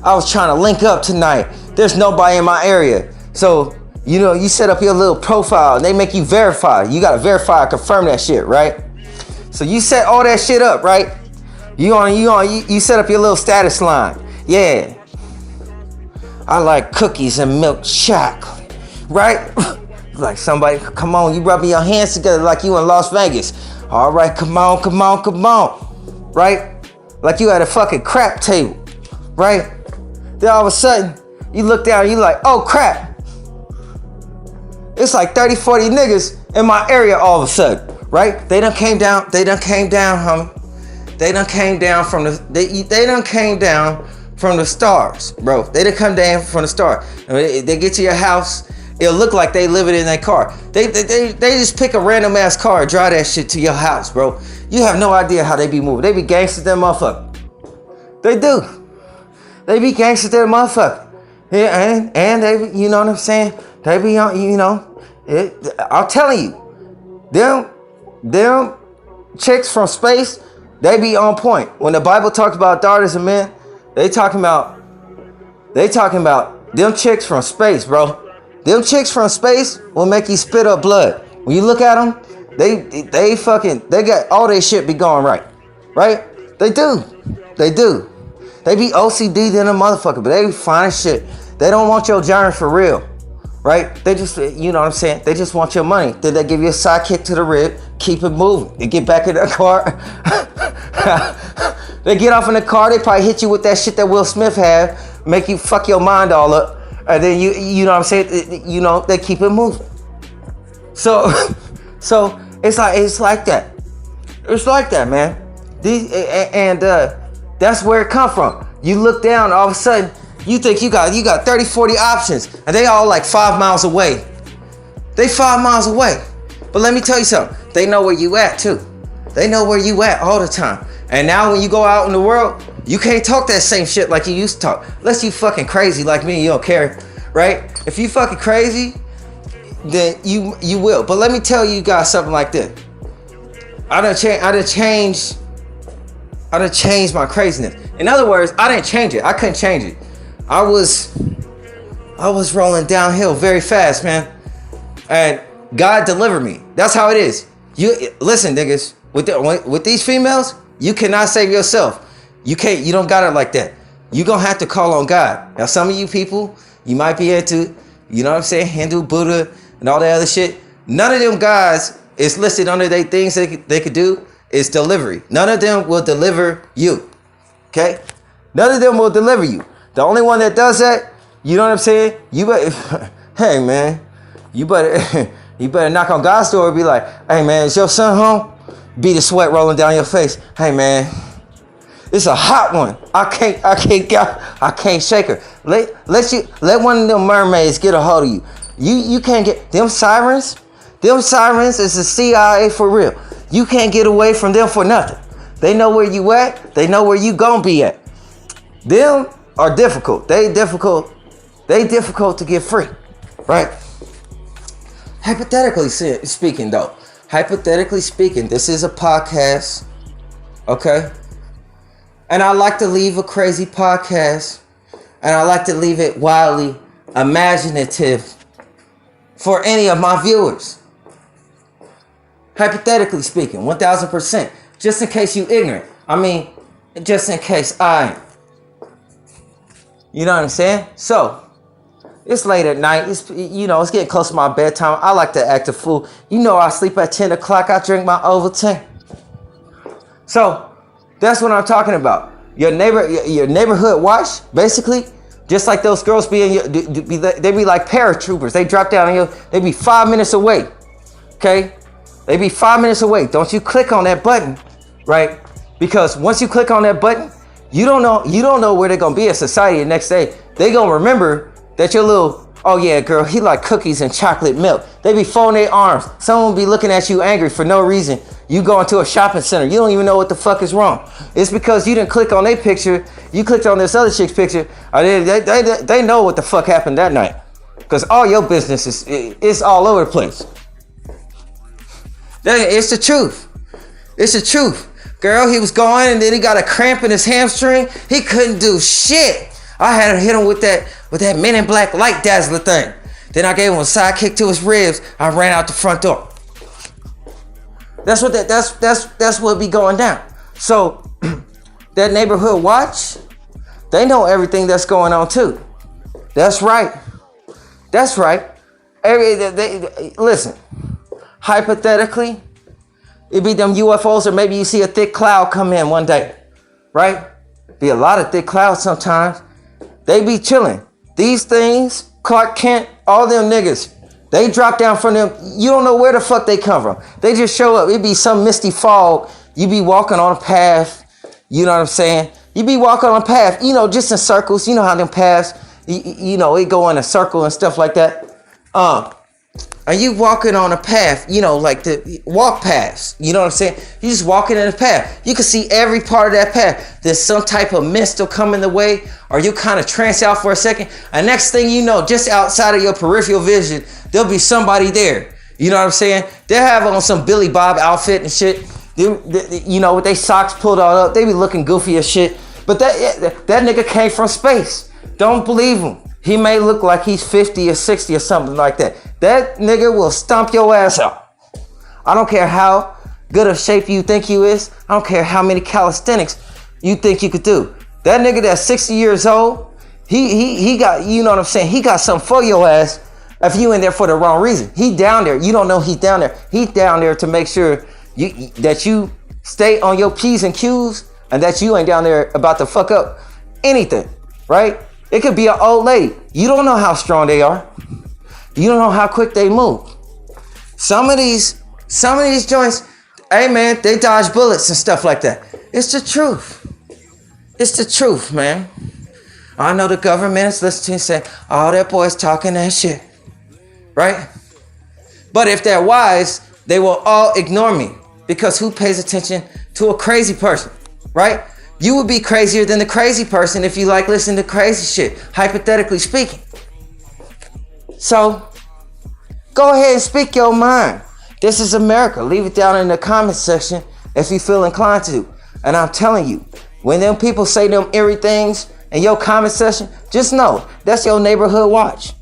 I was trying to link up tonight. There's nobody in my area. So, you set up your little profile and they make you verify. You gotta verify, confirm that shit, right? So you set all that shit up, right? You set up your little status line. Yeah. I like cookies and milk chocolate, right? Like somebody, come on, you rubbing your hands together like you in Las Vegas. All right, come on, right? Like you at a fucking crap table, right? Then all of a sudden, you look down and you like, oh crap. It's like 30, 40 niggas in my area all of a sudden, right? They done came down, homie. They done came down from from the stars, bro. They done come down from the stars. They get to your house, it'll look like they living in that car. They just pick a random ass car and drive that shit to your house, bro. You have no idea how they be moving. They be gangsters, that motherfucker. They do. They be gangsters, that motherfucker. Yeah, and they, you know what I'm saying? They be on, you know. I'm telling you, them chicks from space, they be on point. When the Bible talks about daughters of men, they talking about them chicks from space, bro. Them chicks from space will make you spit up blood. When you look at them, they got all their shit be going right. They do. They be OCD than a motherfucker, but they be fine as shit. They don't want your journey for real, right? They just, you know what I'm saying? They just want your money. Then they give you a side kick to the rib, keep it moving. They get back in the car. They get off in the car. They probably hit you with that shit that Will Smith had, make you fuck your mind all up, and then you know what I'm saying? You know, they keep it moving. So it's like that. It's like that, man. That's where it come from. You look down, all of a sudden, you think you got 30, 40 options, and they all like 5 miles away. They 5 miles away. But let me tell you something. They know where you at too. They know where you at all the time. And now when you go out in the world, you can't talk that same shit like you used to talk. Unless you fucking crazy like me, you don't care, right? If you fucking crazy, then you will. But let me tell you guys something like this. I done changed my craziness. In other words, I didn't change it. I couldn't change it. I was rolling downhill very fast, man. And God delivered me. That's how it is. You listen, niggas, with these females, you cannot save yourself. You don't got it like that. You gonna have to call on God. Now, some of you people, you might be into, you know what I'm saying, Hindu, Buddha, and all that other shit. None of them guys is listed under their things they could do is delivery. None of them will deliver you. Okay? None of them will deliver you. The only one that does that, you know what I'm saying? You better, hey man, you better knock on God's door and be like, hey man, is your son home? Be the sweat rolling down your face. Hey man, it's a hot one. I can't shake her. Let one of them mermaids get a hold of you. You can't get them sirens. Them sirens is the CIA for real. You can't get away from them for nothing. They know where you at. They know where you gonna be at. Them are difficult. They difficult to get free, right? Hypothetically speaking, though. Hypothetically speaking, this is a podcast, okay? And I like to leave a crazy podcast, and I like to leave it wildly imaginative for any of my viewers. Hypothetically speaking, 1000%. Just in case you ignorant. I mean, just in case I am. You know what I'm saying? So, it's late at night. It's getting close to my bedtime. I like to act a fool. You know I sleep at 10 o'clock. I drink my Ovaltine. So, that's what I'm talking about. Your neighborhood watch, basically, just like those girls they be like paratroopers. They drop down on you. They be 5 minutes away. Okay? They be 5 minutes away. Don't you click on that button, right? Because once you click on that button, you don't know where they're gonna be in society the next day. They gonna remember that your little, oh yeah, girl, he like cookies and chocolate milk. They be folding their arms. Someone be looking at you angry for no reason. You go into a shopping center. You don't even know what the fuck is wrong. It's because you didn't click on their picture. You clicked on this other chick's picture. They know what the fuck happened that night. Because all your business is all over the place. It's the truth. It's the truth. Girl, he was going and then he got a cramp in his hamstring. He couldn't do shit. I had to hit him with that Men in Black light dazzler thing. Then I gave him a side kick to his ribs. I ran out the front door. That's what be going down. So that neighborhood watch, they know everything that's going on too. That's right. That's right. Listen. Hypothetically, it be them UFOs, or maybe you see a thick cloud come in one day, right? Be a lot of thick clouds sometimes. They be chilling. These things, Clark Kent, all them niggas, they drop down from them. You don't know where the fuck they come from. They just show up. It be some misty fog. You be walking on a path. You know what I'm saying? You be walking on a path, just in circles. You know how them paths, it go in a circle and stuff like that. And you walking on a path, like the walk paths. You know what I'm saying? You just walking in a path. You can see every part of that path. There's some type of mist will come in the way, or you kind of trance out for a second. And next thing you know, just outside of your peripheral vision, there'll be somebody there. You know what I'm saying? They'll have on some Billy Bob outfit and shit. With their socks pulled all up. They be looking goofy as shit. But that nigga came from space. Don't believe him. He may look like he's 50 or 60 or something like that. That nigga will stomp your ass out. I don't care how good of shape you think you is. I don't care how many calisthenics you think you could do. That nigga that's 60 years old, he got, you know what I'm saying? He got something for your ass if you in there for the wrong reason. He down there. You don't know he down there. He down there to make sure that you stay on your P's and Q's and that you ain't down there about to fuck up anything, right? It could be an old lady. You don't know how strong they are. You don't know how quick they move. Some of these joints, hey man, they dodge bullets and stuff like that. It's the truth. It's the truth, man. I know the government is listening and say, oh, that boy's talking that shit. Right? But if they're wise, they will all ignore me. Because who pays attention to a crazy person? Right? You would be crazier than the crazy person if you like listening to crazy shit, hypothetically speaking. So, go ahead and speak your mind. This is America. Leave it down in the comment section if you feel inclined to. And I'm telling you, when them people say them eerie things in your comment section, just know that's your neighborhood watch.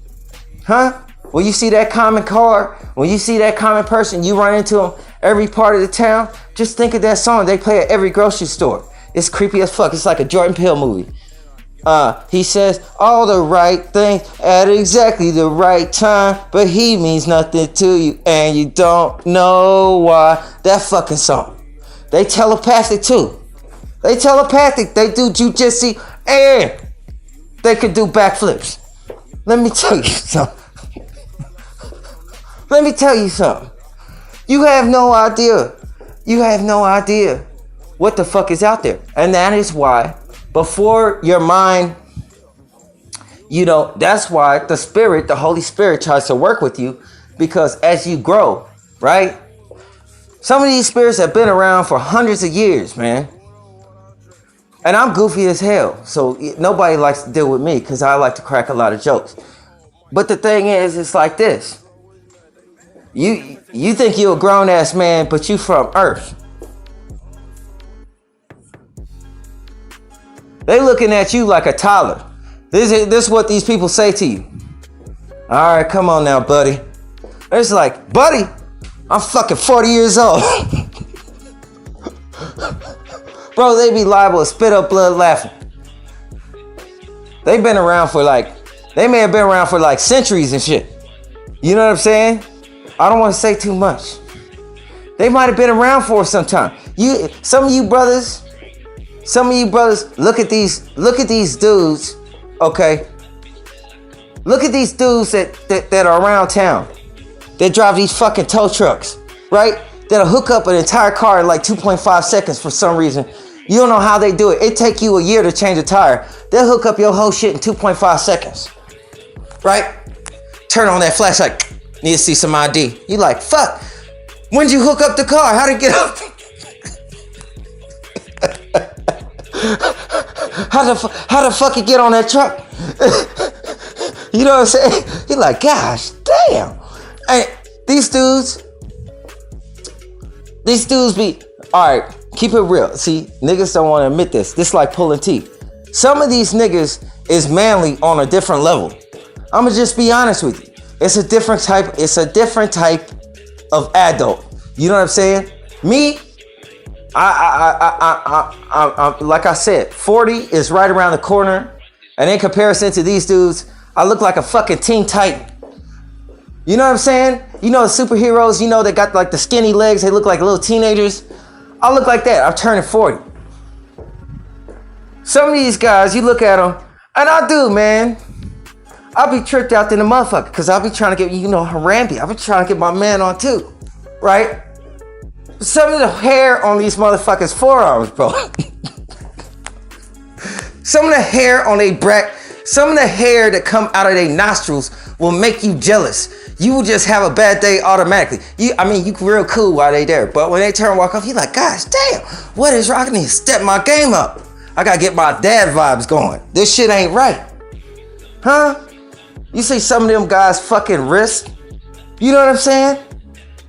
Huh? When you see that common car, when you see that common person, you run into them every part of the town, just think of that song they play at every grocery store. It's creepy as fuck. It's like a Jordan Peele movie. He says all the right things at exactly the right time, but he means nothing to you and you don't know why. That fucking song. They telepathic too. They telepathic. They do jujitsu and they could do backflips. Let me tell you something. Let me tell you something. You have no idea. You have no idea what the fuck is out there. And that is why before your mind, that's why the Spirit, the Holy Spirit tries to work with you, because as you grow, right? Some of these spirits have been around for hundreds of years, man. And I'm goofy as hell. So nobody likes to deal with me because I like to crack a lot of jokes. But the thing is, it's like this. You think you're a grown ass man, but you from Earth. They looking at you like a toddler. This is what these people say to you. All right, come on now, buddy. It's like, buddy, I'm fucking 40 years old. Bro, they be liable to spit up blood laughing. They may have been around for like centuries and shit. You know what I'm saying? I don't want to say too much. They might have been around for some time. Some of you brothers, look at these dudes, okay? Look at these dudes that are around town. They drive these fucking tow trucks, right? That'll hook up an entire car in like 2.5 seconds for some reason. You don't know how they do it. It take you a year to change a tire. They'll hook up your whole shit in 2.5 seconds, right? Turn on that flashlight. Need to see some ID. You like, fuck. When'd you hook up the car? How'd it get up? How the fuck it get on that truck? You know what I'm saying? You're like, gosh, damn. Hey, these dudes be, all right, keep it real. See, niggas don't want to admit this. This like pulling teeth. Some of these niggas is manly on a different level. I'ma just be honest with you. It's a different type of adult. You know what I'm saying? Me, I like I said, 40 is right around the corner. And in comparison to these dudes, I look like a fucking Teen Titan. You know what I'm saying? You know the superheroes, they got like the skinny legs. They look like little teenagers. I look like that. I'm turning 40. Some of these guys, you look at them, and I do, man. I'll be tricked out in the motherfucker because I'll be trying to get, Harambe. I'll be trying to get my man on too, right? Some of the hair on these motherfuckers' forearms, bro. Some of the hair on their back, some of the hair that come out of their nostrils will make you jealous. You will just have a bad day automatically. You real cool while they there. But when they turn and walk off, you like, gosh damn, what is wrong? I need to step my game up. I gotta get my dad vibes going. This shit ain't right. Huh? You see some of them guys' fucking wrists? You know what I'm saying?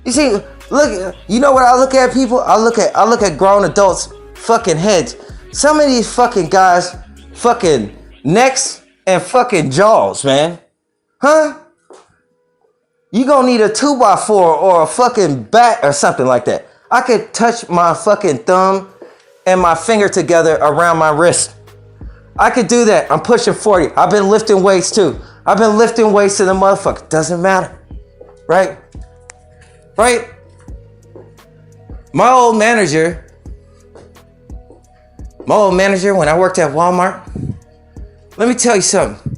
You see, look, you know what I look at, people? I look at grown adults' fucking heads. Some of these fucking guys' fucking necks and fucking jaws, man. Huh? You gonna need a 2x4 or a fucking bat or something like that. I could touch my fucking thumb and my finger together around my wrist. I could do that. I'm pushing 40. I've been lifting weights too. I've been lifting weights to the motherfucker. Doesn't matter. Right? Right? My old manager, when I worked at Walmart, let me tell you something.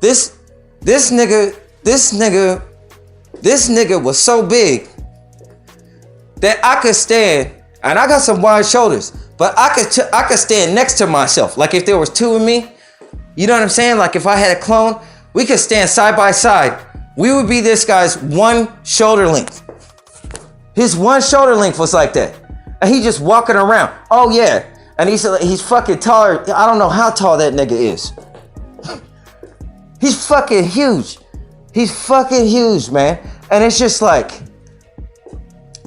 This nigga was so big that I could stand, and I got some wide shoulders, but I could stand next to myself. Like if there was two of me, you know what I'm saying? Like if I had a clone, we could stand side by side. We would be this guy's one shoulder length. His one shoulder length was like that. And he just walking around. Oh yeah. And he's fucking taller. I don't know how tall that nigga is. He's fucking huge. He's fucking huge, man. And it's just like,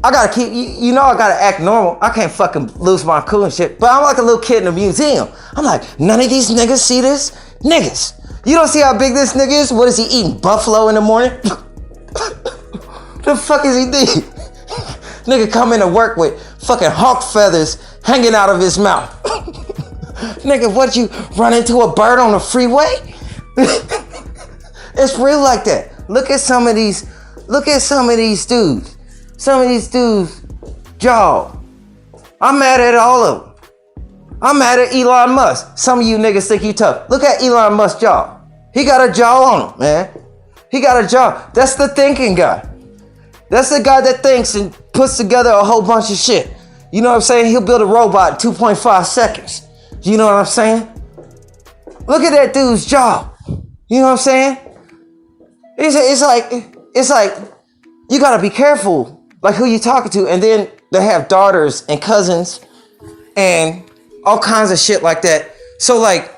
I gotta keep, I gotta act normal. I can't fucking lose my cool and shit. But I'm like a little kid in a museum. I'm like, none of these niggas see this? Niggas. You don't see how big this nigga is? What is he eating? Buffalo in the morning? The fuck is he doing? Nigga come into work with fucking hawk feathers hanging out of his mouth. Nigga, what, you run into a bird on the freeway? It's real like that. Look at some of these dudes. Some of these dudes' jaw. I'm mad at all of them. I'm mad at Elon Musk. Some of you niggas think you tough. Look at Elon Musk's jaw. He got a jaw on him, man. He got a jaw. That's the thinking guy. That's the guy that thinks and puts together a whole bunch of shit. You know what I'm saying? He'll build a robot in 2.5 seconds. You know what I'm saying? Look at that dude's jaw. You know what I'm saying? It's like you gotta be careful, like who you talking to. And then they have daughters and cousins and all kinds of shit like that. So like,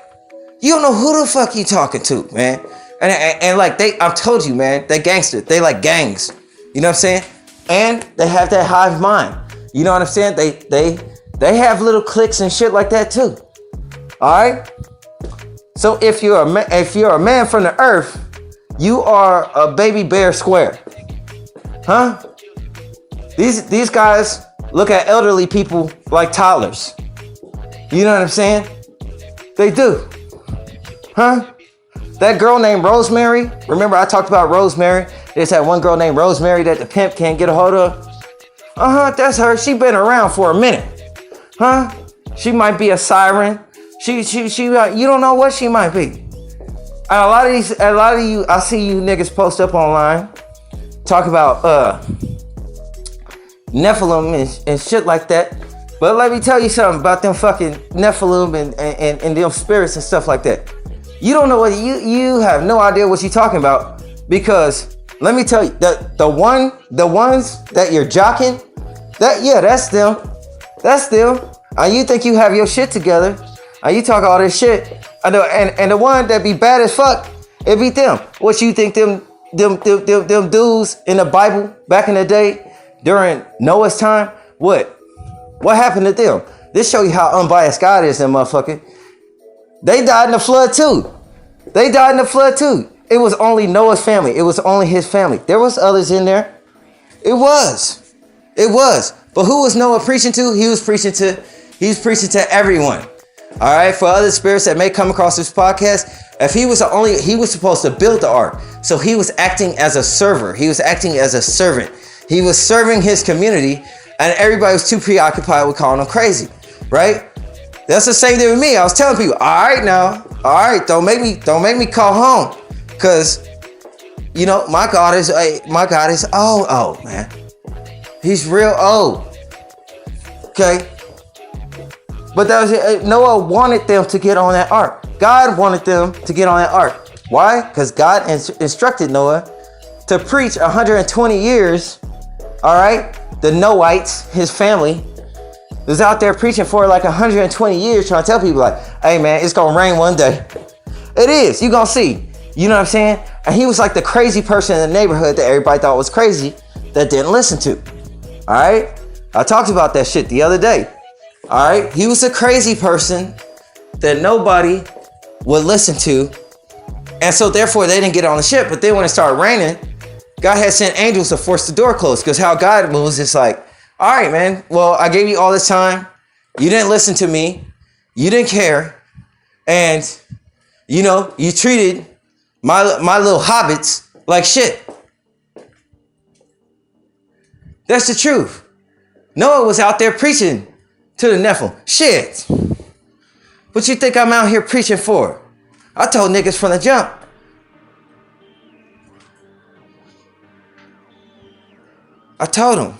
you don't know who the fuck you talking to, man. And like I've told you, man, they gangster. They like gangs. You know what I'm saying? And they have that hive mind. You know what I'm saying? They have little cliques and shit like that too. All right. So if you're a man from the earth, you are a baby bear square, huh? These guys look at elderly people like toddlers. You know what I'm saying? They do, huh? That girl named Rosemary. Remember I talked about Rosemary? There's that one girl named Rosemary that the pimp can't get a hold of. That's her. She been around for a minute, huh? She might be a siren. She you don't know what she might be. And a lot of you, I see you niggas post up online, talk about Nephilim and shit like that. But let me tell you something about them fucking Nephilim and them spirits and stuff like that. You don't know what you have no idea what you're talking about, because let me tell you, the ones that you're jocking, that's them. That's them. And you think you have your shit together. And you talk all this shit. I know, and the one that be bad as fuck, it be them. What you think them dudes in the Bible back in the day during Noah's time? What happened to them? This show you how unbiased God is, them motherfucker. They died in the flood too. It was only Noah's family. It was only his family. There was others in there. It was. But who was Noah preaching to? He was preaching to everyone. All right, for other spirits that may come across this podcast, if he was supposed to build the ark. So he was acting as a server. He was acting as a servant. He was serving his community, and everybody was too preoccupied with calling him crazy, right? That's the same thing with me. I was telling people, all right, don't make me call home, because my God is old, man. He's real old. Okay. But that was Noah wanted them to get on that ark. God wanted them to get on that ark. Why? Because God instructed Noah to preach 120 years. All right, the Noahites, his family, was out there preaching for like 120 years, trying to tell people like, "Hey man, it's gonna rain one day." It is. You gonna see. You know what I'm saying? And he was like the crazy person in the neighborhood that everybody thought was crazy that didn't listen to. All right, I talked about that shit the other day. All right, he was a crazy person that nobody would listen to, and so therefore they didn't get on the ship. But then when it started raining, God had sent angels to force the door closed, because how God moves is like, all right, man, well, I gave you all this time. You didn't listen to me. You didn't care. And, you know, you treated my little hobbits like shit. That's the truth. Noah was out there preaching to the Nephilim. Shit. What you think I'm out here preaching for? I told niggas from the jump. I told them.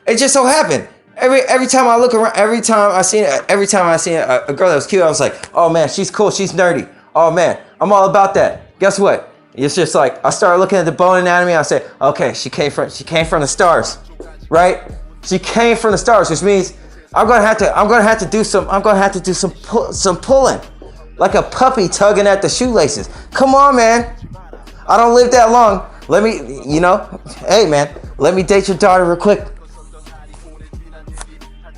It just so happened. Every time I look around, every time I see a girl that was cute, I was like, oh man, she's cool, she's nerdy. Oh man, I'm all about that. Guess what? It's just like I started looking at the bone anatomy. I said, okay, she came from the stars, right? She came from the stars, which means I'm gonna have to do some pulling, like a puppy tugging at the shoelaces. Come on, man. I don't live that long. Let me, hey man, let me date your daughter real quick.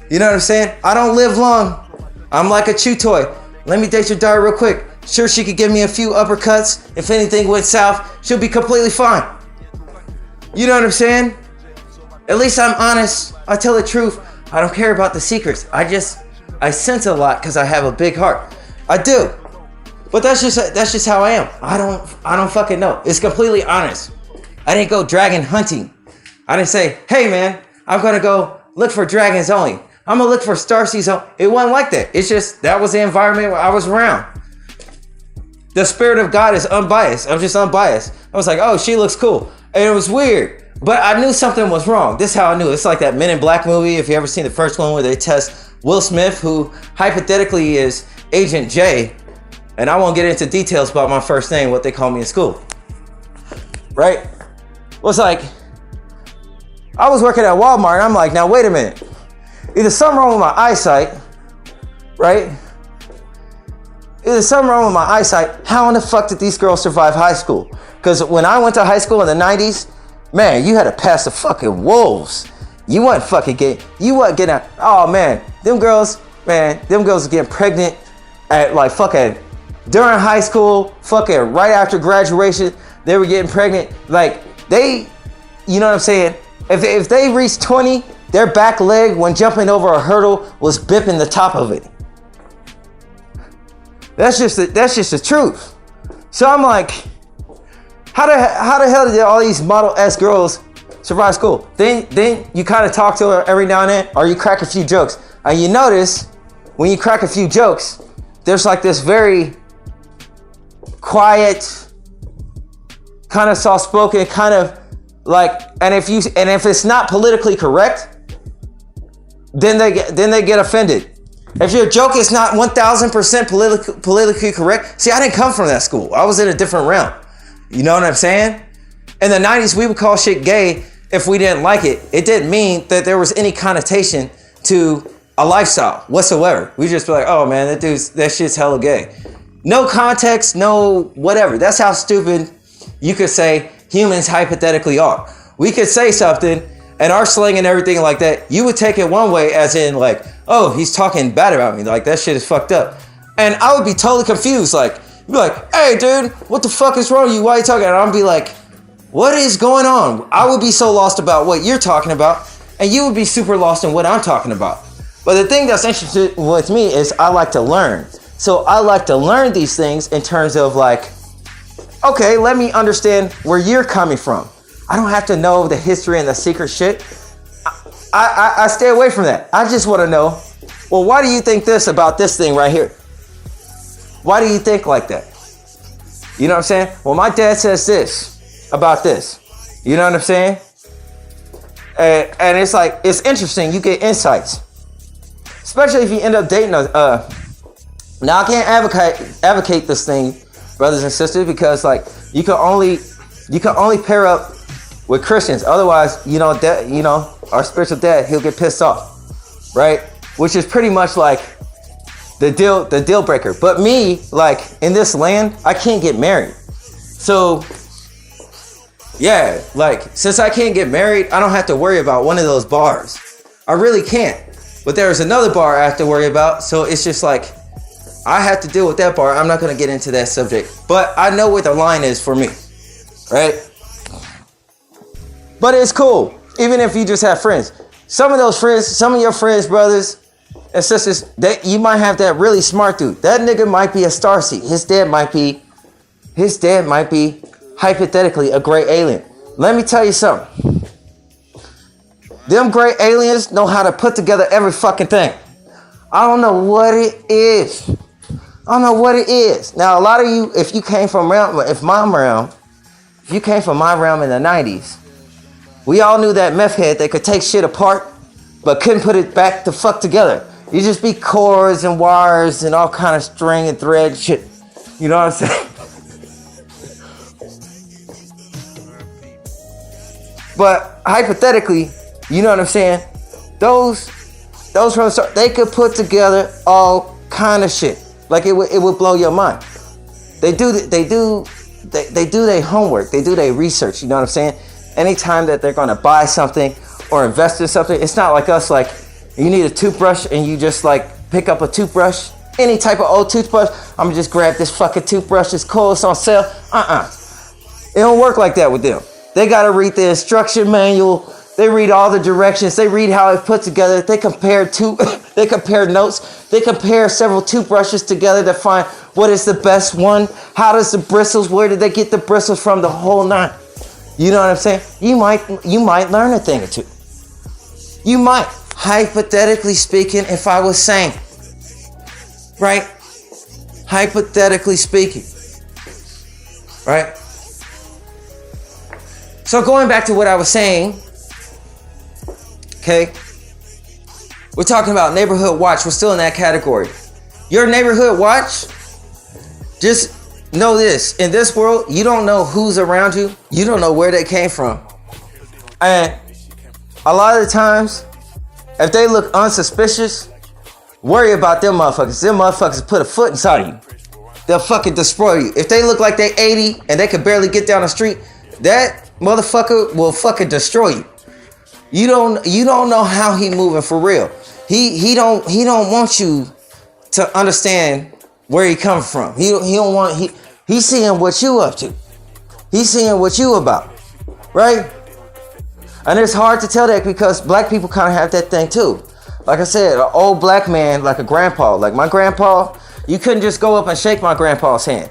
You know what I'm saying? I don't live long. I'm like a chew toy. Let me date your daughter real quick. Sure, she could give me a few uppercuts. If anything went south, she'll be completely fine. You know what I'm saying? At least I'm honest. I tell the truth. I don't care about the secrets. I sense a lot because I have a big heart. I do. But that's just how I am. I don't fucking know. It's completely honest. I didn't go dragon hunting. I didn't say, hey man, I'm gonna go look for dragons only. I'm gonna look for starseeds only. It wasn't like that. It's just that was the environment where I was around. The Spirit of God is unbiased. I'm just unbiased. I was like, oh, she looks cool. And it was weird. But I knew something was wrong. This is how I knew. It's like that Men in Black movie, if you ever seen the first one where they test Will Smith, who hypothetically is Agent J. And I won't get into details about my first name, what they call me in school. Right? Well, it's like, I was working at Walmart and I'm like, now wait a minute. Either something wrong with my eyesight, right? Either something wrong with my eyesight. How in the fuck did these girls survive high school? Because when I went to high school in the 90s, man, you had to pass the fucking wolves. You wasn't getting out. Oh man, them girls were getting pregnant at like fucking during high school, fucking right after graduation. They were getting pregnant. Like they, you know what I'm saying? If they reached 20, their back leg when jumping over a hurdle was bipping the top of it. That's just the truth. So I'm like, how the hell did all these Model S girls survive school? Then you kind of talk to her every now and then, or you crack a few jokes. And you notice when you crack a few jokes, there's like this very quiet, kind of soft-spoken, kind of like, and if it's not politically correct, then they get offended. If your joke is not 1,000% politically correct, see, I didn't come from that school. I was in a different realm. You know what I'm saying? In the 90s, we would call shit gay if we didn't like it. It didn't mean that there was any connotation to a lifestyle whatsoever. We just be like, oh man, that shit's hella gay. No context, no whatever. That's how stupid you could say humans hypothetically are. We could say something and our slang and everything like that, you would take it one way as in like, oh, he's talking bad about me. Like that shit is fucked up. And I would be totally confused. Like, be like, hey dude, what the fuck is wrong with you? Why are you talking? And I'd be like, what is going on? I would be so lost about what you're talking about, and you would be super lost in what I'm talking about. But the thing that's interesting with me is I like to learn. So I like to learn these things in terms of like, okay, let me understand where you're coming from. I don't have to know the history and the secret shit. I stay away from that. I just want to know, well, why do you think this about this thing right here? Why do you think like that? You know what I'm saying? Well, my dad says this about this. You know what I'm saying? And it's like, it's interesting. You get insights. especially if you end up dating a. Now I can't advocate this thing, brothers and sisters, because like you can only pair up with Christians. Otherwise, our spiritual dad, he'll get pissed off, right? Which is pretty much like the deal breaker. But me, like in this land, I can't get married. So yeah, like since I can't get married, I don't have to worry about one of those bars. I really can't. But there's another bar I have to worry about. So it's just like I have to deal with that bar. I'm not going to get into that subject. But I know what the line is for me. Right? But it's cool. Even if you just have friends. Some of your friends, brothers and sisters, you might have that really smart dude. That nigga might be a starseed. His dad might be hypothetically a gray alien. Let me tell you something. Them gray aliens know how to put together every fucking thing. I don't know what it is. Now, a lot of you, if you came from my realm in the 90s, we all knew that meth head, they could take shit apart, but couldn't put it back the fuck together. You just be cords and wires and all kind of string and thread shit. You know what I'm saying? But hypothetically, you know what I'm saying? Those from the start, they could put together all kind of shit. Like it would blow your mind. They do their homework. They do their research. You know what I'm saying? Anytime that they're gonna buy something or invest in something, it's not like us. Like you need a toothbrush and you just like pick up a toothbrush, any type of old toothbrush. I'm gonna just grab this fucking toothbrush. It's cool. It's on sale. It don't work like that with them. They gotta read the instruction manual. They read all the directions. They read how it's put together. They compare notes. They compare several toothbrushes together to find what is the best one. How does the bristles? Where did they get the bristles from? The whole nine. You know what I'm saying? You might learn a thing or two. You might, hypothetically speaking, if I was sane, right? Hypothetically speaking, right? So going back to what I was saying. Okay, we're talking about neighborhood watch. We're still in that category. Your neighborhood watch, just know this. In this world, you don't know who's around you. You don't know where they came from. And a lot of the times, if they look unsuspicious, worry about them motherfuckers. Them motherfuckers put a foot inside of you. They'll fucking destroy you. If they look like they 80 and they can barely get down the street, that motherfucker will fucking destroy you. You don't know how he moving for real. He don't want you to understand where he come from. He's seeing what you up to. He's seeing what you about, right? And it's hard to tell that because black people kind of have that thing too. Like I said, an old black man, like a grandpa, like my grandpa, you couldn't just go up and shake my grandpa's hand.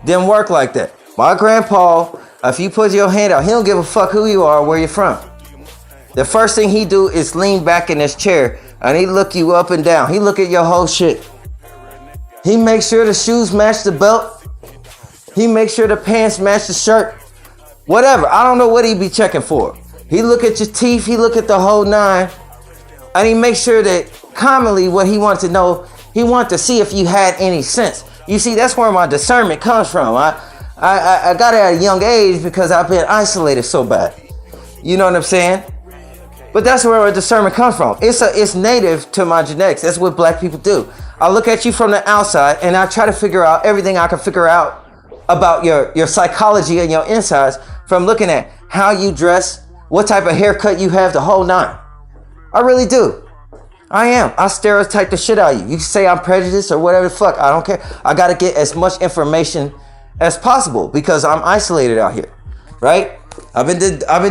Didn't work like that. My grandpa, if you put your hand out, he don't give a fuck who you are or where you're from. The first thing he do is lean back in his chair and he look you up and down. He look at your whole shit. He make sure the shoes match the belt. He make sure the pants match the shirt. Whatever. I don't know what he be checking for. He look at your teeth. He look at the whole nine. And he make sure that commonly what he wants to know, he wants to see if you had any sense. You see, that's where my discernment comes from. I got it at a young age because I've been isolated so bad. You know what I'm saying? But that's where my discernment comes from. It's native to my genetics. That's what black people do. I look at you from the outside and I try to figure out everything I can figure out about your psychology and your insides from looking at how you dress, what type of haircut you have, the whole nine. I really do. I am. I stereotype the shit out of you. You can say I'm prejudiced or whatever the fuck. I don't care. I got to get as much information as possible because I'm isolated out here, right? I've been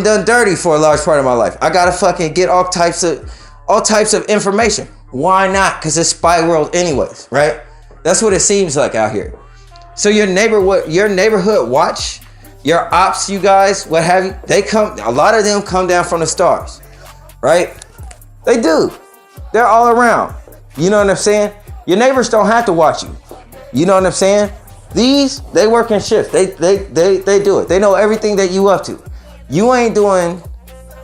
done dirty for a large part of my life. I gotta fucking get all types of information. Why not? Because it's spy world anyways, right? That's what it seems like out here. So your neighborhood watch, your ops, you guys, what have you, a lot of them come down from the stars, right? They do. They're all around. You know what I'm saying? Your neighbors don't have to watch you. You know what I'm saying? They work in shifts. They do it. They know everything that you up to. You ain't doing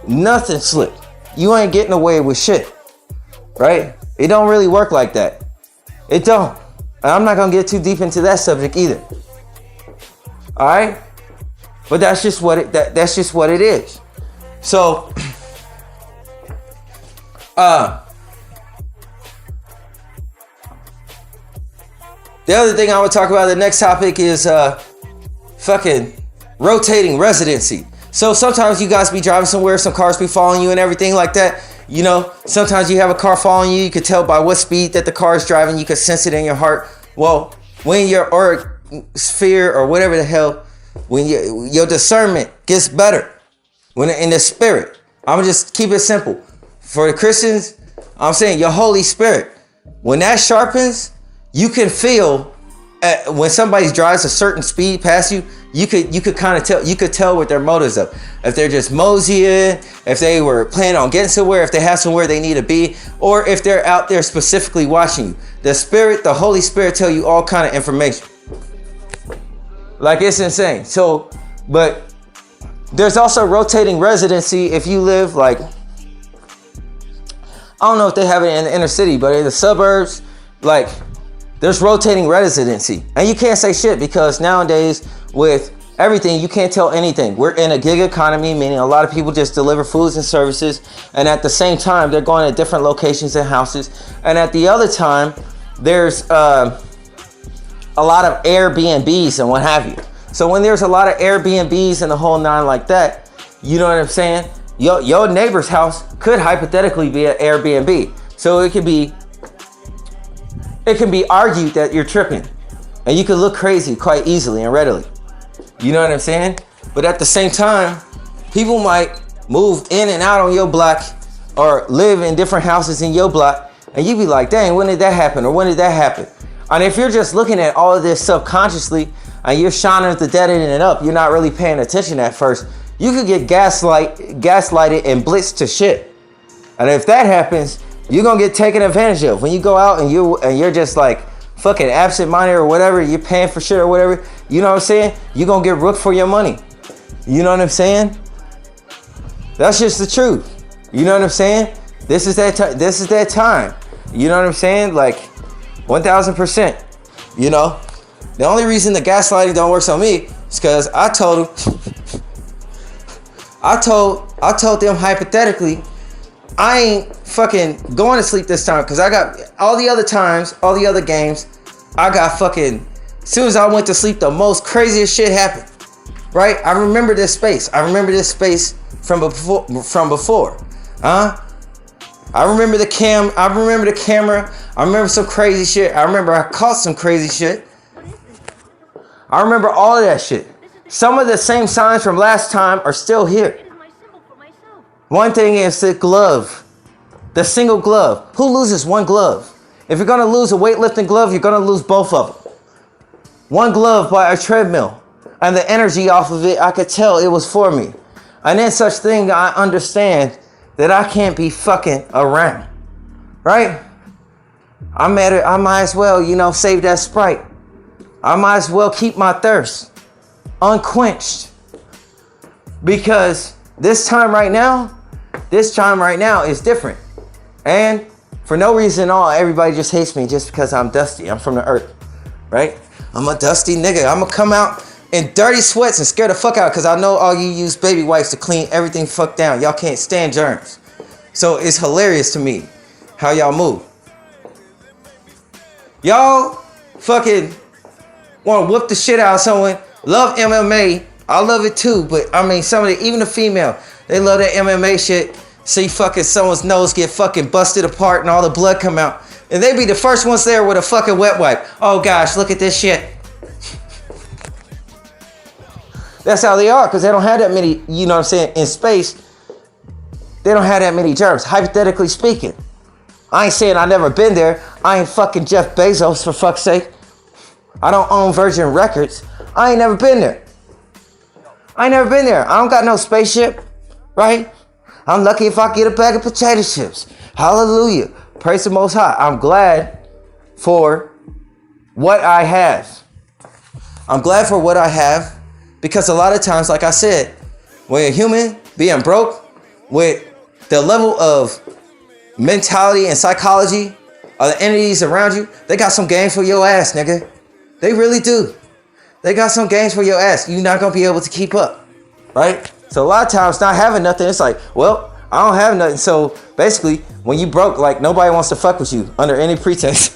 nothing slick. You ain't getting away with shit. Right? It don't really work like that. It don't. And I'm not gonna get too deep into that subject either. All right, but that's just what that's just what it is. So, the other thing I would talk about, the next topic is fucking rotating residency. So sometimes you guys be driving somewhere, some cars be following you and everything like that. You know, sometimes you have a car following you. You can tell by what speed that the car is driving. You can sense it in your heart. Well, when your auric sphere or whatever the hell, when your discernment gets better, when in the spirit, I'm gonna just keep it simple. For the Christians, I'm saying your Holy Spirit, when that sharpens, you can feel when somebody drives a certain speed past you. You could kind of tell. You could tell what their motives are. If they're just moseying, if they were planning on getting somewhere, if they have somewhere they need to be, or if they're out there specifically watching you. The Spirit, the Holy Spirit, tell you all kind of information. Like, it's insane. So, but there's also rotating residency if you live like, I don't know if they have it in the inner city, but in the suburbs, like, there's rotating residency. And you can't say shit because nowadays with everything, you can't tell anything. We're in a gig economy, meaning a lot of people just deliver foods and services. And at the same time, they're going to different locations and houses. And at the other time, there's a lot of Airbnbs and what have you. So when there's a lot of Airbnbs and the whole nine like that, you know what I'm saying? Your neighbor's house could hypothetically be an Airbnb. So it can be argued that you're tripping and you could look crazy quite easily and readily. You know what I'm saying? But at the same time, people might move in and out on your block or live in different houses in your block, and you be like, dang, when did that happen? Or when did that happen? And if you're just looking at all of this subconsciously and you're shining the dead in it up, you're not really paying attention at first, you could get gaslighted and blitzed to shit. And if that happens, you're gonna get taken advantage of. When you go out and you're just like fucking absent-minded or whatever, you're paying for shit or whatever, you know what I'm saying? You're gonna get rooked for your money. You know what I'm saying? That's just the truth. You know what I'm saying? This is that time. You know what I'm saying? Like 1000%. You know? The only reason the gaslighting don't work on me is because I told them hypothetically, I ain't fucking going to sleep this time because I got all the other times, all the other games, I got fucking, as soon as I went to sleep, the most craziest shit happened, right? I remember this space. I remember this space from before. I remember the camera. I remember some crazy shit. I remember I caught some crazy shit. I remember all of that shit. Some of the same signs from last time are still here. One thing is the glove. The single glove. Who loses one glove? If you're going to lose a weightlifting glove, you're going to lose both of them. One glove by a treadmill. And the energy off of it, I could tell it was for me. And then such thing, I understand that I can't be fucking around. Right? I might as well, save that Sprite. I might as well keep my thirst unquenched. Because this time right now is different. And for no reason at all, everybody just hates me just because I'm dusty. I'm from the earth, right? I'm a dusty nigga. I'm gonna come out in dirty sweats and scare the fuck out because I know all you use baby wipes to clean everything fucked down. Y'all can't stand germs. So it's hilarious to me how y'all move. Y'all fucking want to whoop the shit out of someone. Love MMA. I love it too, but I mean, even the female, they love that MMA shit. See fucking someone's nose get fucking busted apart and all the blood come out. And they be the first ones there with a fucking wet wipe. Oh gosh, look at this shit. That's how they are, because they don't have that many, you know what I'm saying, in space. They don't have that many germs, hypothetically speaking. I ain't saying I never been there. I ain't fucking Jeff Bezos, for fuck's sake. I don't own Virgin Records. I ain't never been there. I don't got no spaceship, right? I'm lucky if I get a bag of potato chips. Hallelujah. Praise the Most High. I'm glad for what I have. Because a lot of times, like I said, when you're human, being broke, with the level of mentality and psychology or the entities around you, they got some games for your ass, nigga. They really do. They got some games for your ass. You're not gonna be able to keep up, right? So a lot of times not having nothing, it's like, well, I don't have nothing. So basically, when you broke, like nobody wants to fuck with you under any pretense.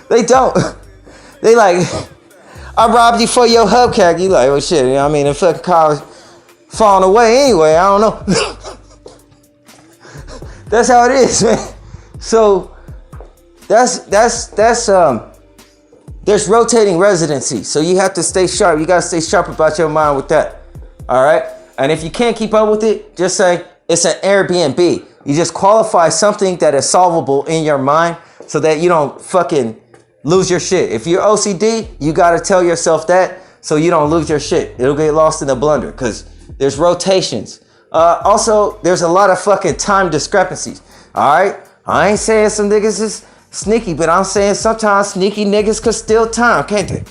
They don't. They like, I robbed you for your hubcap. You like, well, shit. You know what I mean, the fucking car was falling away anyway. I don't know. That's how it is, man. So there's rotating residency. So you have to stay sharp. You gotta stay sharp about your mind with that. All right. And if you can't keep up with it, just say it's an Airbnb. You just qualify something that is solvable in your mind so that you don't fucking lose your shit. If you're OCD, you gotta tell yourself that so you don't lose your shit. It'll get lost in the blunder because there's rotations. Also, there's a lot of fucking time discrepancies. All right, I ain't saying some niggas is sneaky, but I'm saying sometimes sneaky niggas could steal time, can't they?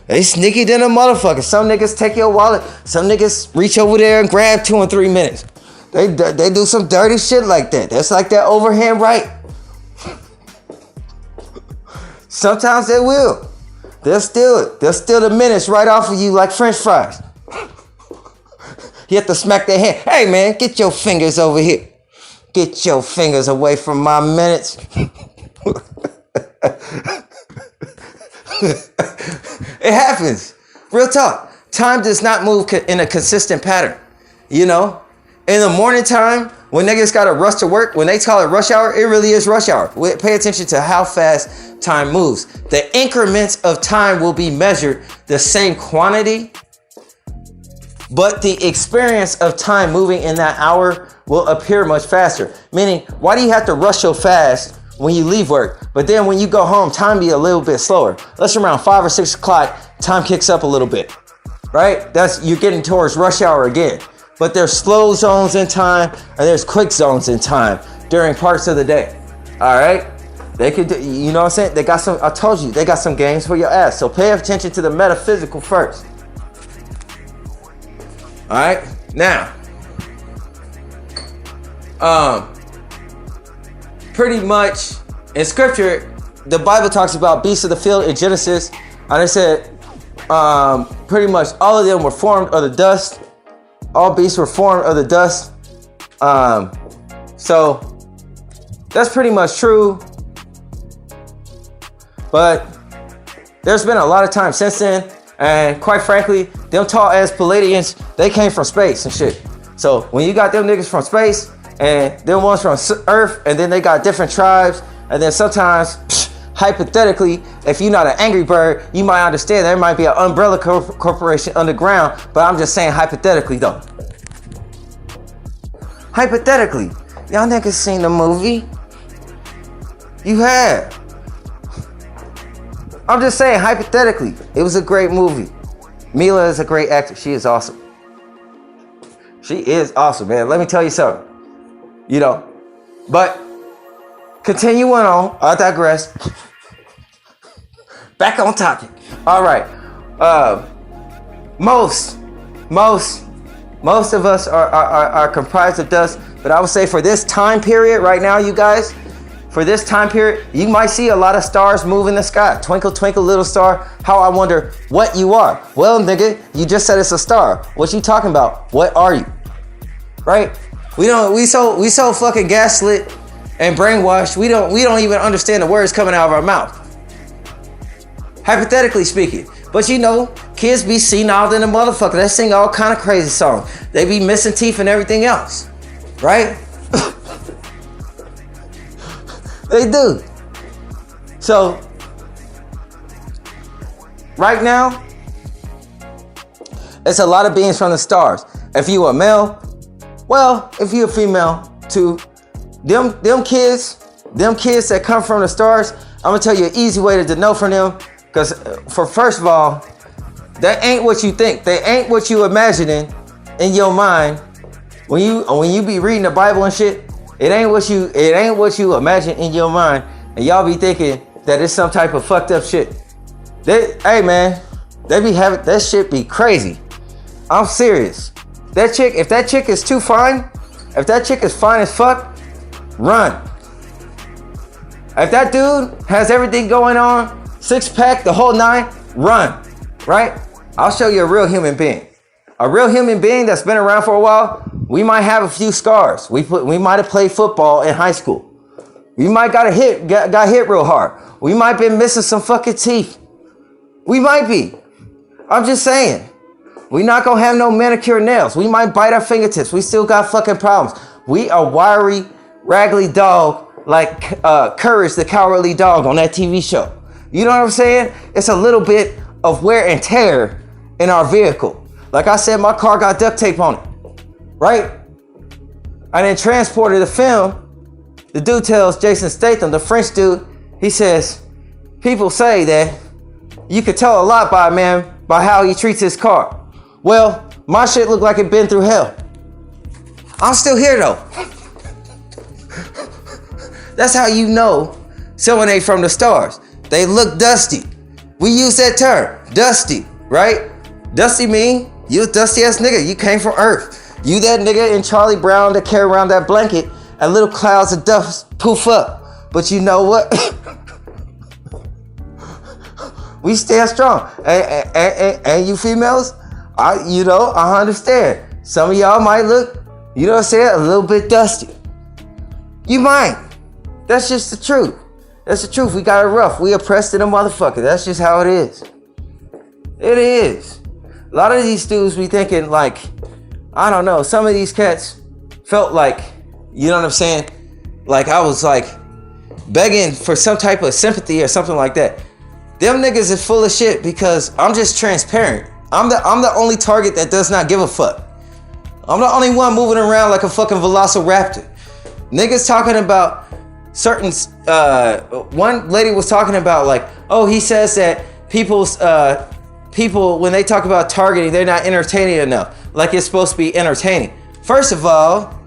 They sneaky than a motherfucker. Some niggas take your wallet. Some niggas reach over there and grab 2 and 3 minutes. They do some dirty shit like that. That's like that overhand right. Sometimes they will. They'll steal it. They'll steal the minutes right off of you like French fries. You have to smack their hand. Hey man, get your fingers over here. Get your fingers away from my minutes. It happens. Real talk. Time does not move in a consistent pattern. You know, in the morning time, when niggas gotta rush to work, when they call it rush hour, it really is rush hour. Pay attention to how fast time moves. The increments of time will be measured the same quantity, but the experience of time moving in that hour will appear much faster. Meaning, why do you have to rush so fast when you leave work? But then when you go home, time be a little bit slower. Let's around 5 or 6 o'clock, time kicks up a little bit, right? You're getting towards rush hour again. But there's slow zones in time and there's quick zones in time during parts of the day. All right? They could, you know what I'm saying? They got some, I told you, they got some games for your ass. So pay attention to the metaphysical first. All right? Now, pretty much in scripture, the Bible talks about beasts of the field in Genesis. And it said, pretty much all of them were formed of the dust. All beasts were formed of the dust. So that's pretty much true. But there's been a lot of time since then. And quite frankly, them tall ass Palladians, they came from space and shit. So when you got them niggas from space and them ones from Earth, and then they got different tribes, and then sometimes, hypothetically, if you're not an Angry Bird, you might understand there might be an umbrella corporation underground, but I'm just saying hypothetically though. Hypothetically, y'all niggas seen the movie? You have. I'm just saying hypothetically, it was a great movie. Mila is a great actress. She is awesome. She is awesome, man. Let me tell you something. You know, but continuing on, I digress. Back on topic. All right. Most of us are comprised of dust, but I would say for this time period right now, you guys, for this time period, you might see a lot of stars move in the sky. Twinkle, twinkle, little star. How I wonder what you are. Well, nigga, you just said it's a star. What you talking about? What are you? Right? We so fucking gaslit and brainwashed. We don't even understand the words coming out of our mouth. Hypothetically speaking. But you know, kids be senile than a motherfucker. They sing all kind of crazy songs. They be missing teeth and everything else. Right? They do. So, right now, it's a lot of beings from the stars. If you a male, well, if you a female too, them kids that come from the stars, I'm gonna tell you an easy way to know from them. Because first of all, that ain't what you think. They ain't what you imagining in your mind. When you be reading the Bible and shit, it ain't what you imagine in your mind. And y'all be thinking that it's some type of fucked up shit. Hey man, they be having that shit be crazy. I'm serious. If that chick is too fine, if that chick is fine as fuck, run. If that dude has everything going on, 6-pack, the whole 9, run, right? I'll show you a real human being. A real human being that's been around for a while, we might have a few scars. We might have played football in high school. We might got hit real hard. We might be missing some fucking teeth. We might be. I'm just saying. We not gonna have no manicured nails. We might bite our fingertips. We still got fucking problems. We a wiry, raggedy dog like Courage the Cowardly Dog on that TV show. You know what I'm saying? It's a little bit of wear and tear in our vehicle. Like I said, my car got duct tape on it, right? I then transported the film. The dude tells Jason Statham, the French dude, he says, people say that you could tell a lot by a man by how he treats his car. Well, my shit looked like it been through hell. I'm still here though. That's how you know someone ain't from the stars. They look dusty. We use that term, dusty, right? Dusty mean you a dusty ass nigga. You came from Earth. You that nigga in Charlie Brown that carry around that blanket and little clouds of dust poof up. But you know what? We stand strong. And you females, I understand. Some of y'all might look, you know what I'm saying, a little bit dusty. You might. That's just the truth. That's the truth. We got it rough. We oppressed in a motherfucker. That's just how it is. It is. A lot of these dudes be thinking like, I don't know, some of these cats felt like, you know what I'm saying? Like I was like begging for some type of sympathy or something like that. Them niggas is full of shit because I'm just transparent. I'm the only target that does not give a fuck. I'm the only one moving around like a fucking velociraptor. Niggas talking about certain, one lady was talking about like, oh, he says that people, when they talk about targeting, they're not entertaining enough. Like it's supposed to be entertaining. First of all,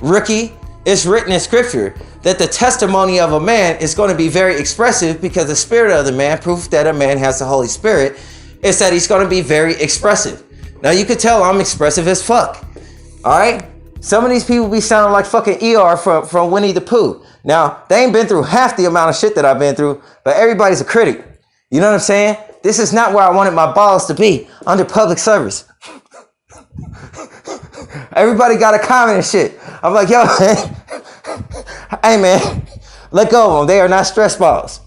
rookie, it's written in scripture that the testimony of a man is going to be very expressive because the spirit of the man, proof that a man has the Holy Spirit, is that he's going to be very expressive. Now you could tell I'm expressive as fuck. All right? Some of these people be sounding like fucking ER from Winnie the Pooh. Now, they ain't been through half the amount of shit that I've been through, but everybody's a critic. You know what I'm saying? This is not where I wanted my balls to be, under public service. Everybody got a comment and shit. I'm like, yo, man. Hey, man. Let go of them. They are not stress balls.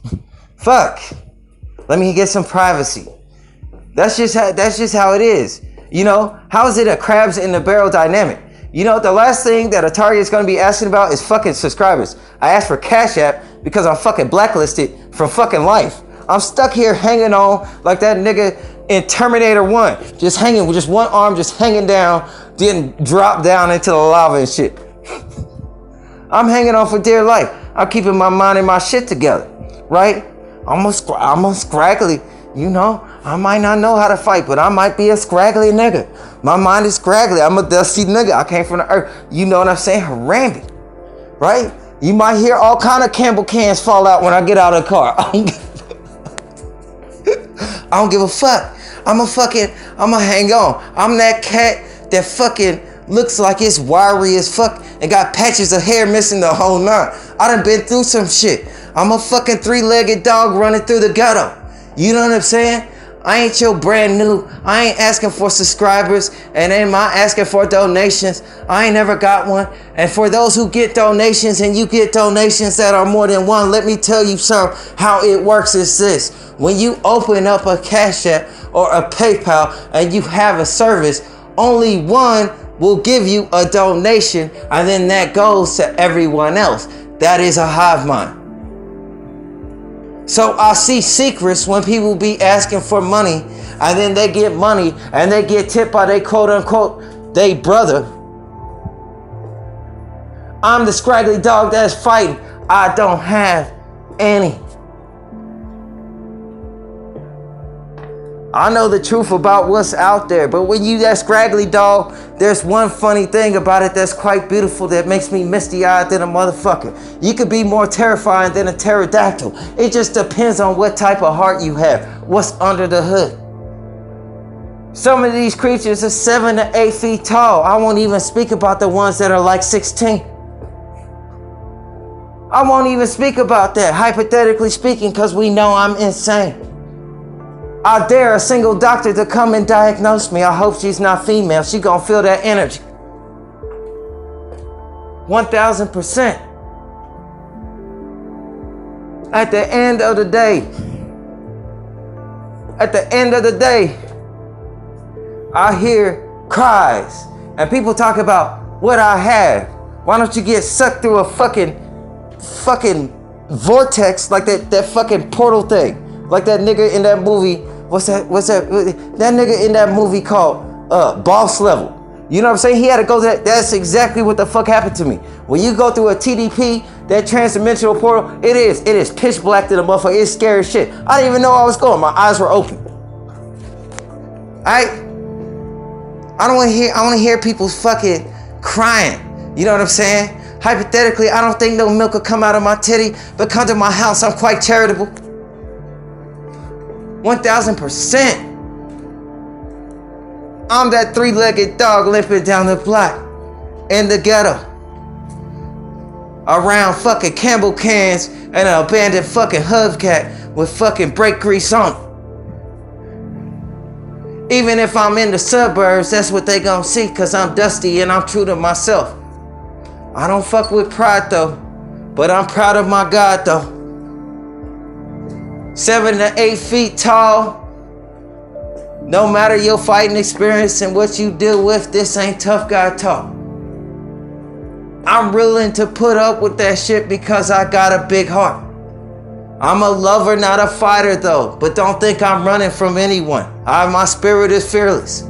Fuck. Let me get some privacy. That's just how it is. You know, how is it a crabs in the barrel dynamic? You know, the last thing that a target is going to be asking about is fucking subscribers. I asked for Cash App because I'm fucking blacklisted from fucking life. I'm stuck here hanging on like that nigga in Terminator 1. Just hanging with just one arm just hanging down, didn't drop down into the lava and shit. I'm hanging on for dear life. I'm keeping my mind and my shit together, right? I'm a scraggly, you know. I might not know how to fight, but I might be a scraggly nigga. My mind is scraggly. I'm a dusty nigga. I came from the earth. You know what I'm saying? Harambe, right? You might hear all kind of Campbell cans fall out when I get out of the car. I don't give a fuck. I'ma hang on. I'm that cat that fucking looks like it's wiry as fuck and got patches of hair missing the whole nine. I done been through some shit. I'm a fucking 3-legged dog running through the ghetto. You know what I'm saying? I ain't your brand new. I ain't asking for subscribers and ain't asking for donations. I ain't never got one. And for those who get donations and you get donations that are more than one, let me tell you something. How it works is this. When you open up a Cash App or a PayPal and you have a service, only one will give you a donation and then that goes to everyone else. That is a hive mind. So I see secrets when people be asking for money and then they get money and they get tipped by they quote unquote they brother. I'm the scraggly dog that's fighting. I don't have any. I know the truth about what's out there, but when you that scraggly dog, there's one funny thing about it that's quite beautiful that makes me misty-eyed than a motherfucker. You could be more terrifying than a pterodactyl. It just depends on what type of heart you have, what's under the hood. Some of these creatures are 7 to 8 feet tall. I won't even speak about the ones that are like 16. I won't even speak about that, hypothetically speaking, because we know I'm insane. I dare a single doctor to come and diagnose me. I hope she's not female. She gonna feel that energy. 1000%. At the end of the day, I hear cries and people talk about what I have. Why don't you get sucked through a fucking vortex like that fucking portal thing? Like that nigga in that movie. What's that? That nigga in that movie called Boss Level. You know what I'm saying? He had to go to that. That's exactly what the fuck happened to me. When you go through a TDP, that transdimensional portal, it is pitch black to the motherfucker. It's scary as shit. I didn't even know I was going. My eyes were open. I don't want to hear. I want to hear people fucking crying. You know what I'm saying? Hypothetically, I don't think no milk will come out of my titty, but come to my house. I'm quite charitable. 1000%. I'm that three-legged dog limping down the block in the ghetto around fucking Campbell cans and an abandoned fucking hubcap with fucking brake grease on it. Even if I'm in the suburbs, that's what they gonna see, cause I'm dusty and I'm true to myself. I don't fuck with pride though, but I'm proud of my God though. 7 to 8 feet tall. No matter your fighting experience and what you deal with, this ain't tough guy talk. I'm willing to put up with that shit because I got a big heart. I'm a lover, not a fighter though, but don't think I'm running from anyone. My spirit is fearless.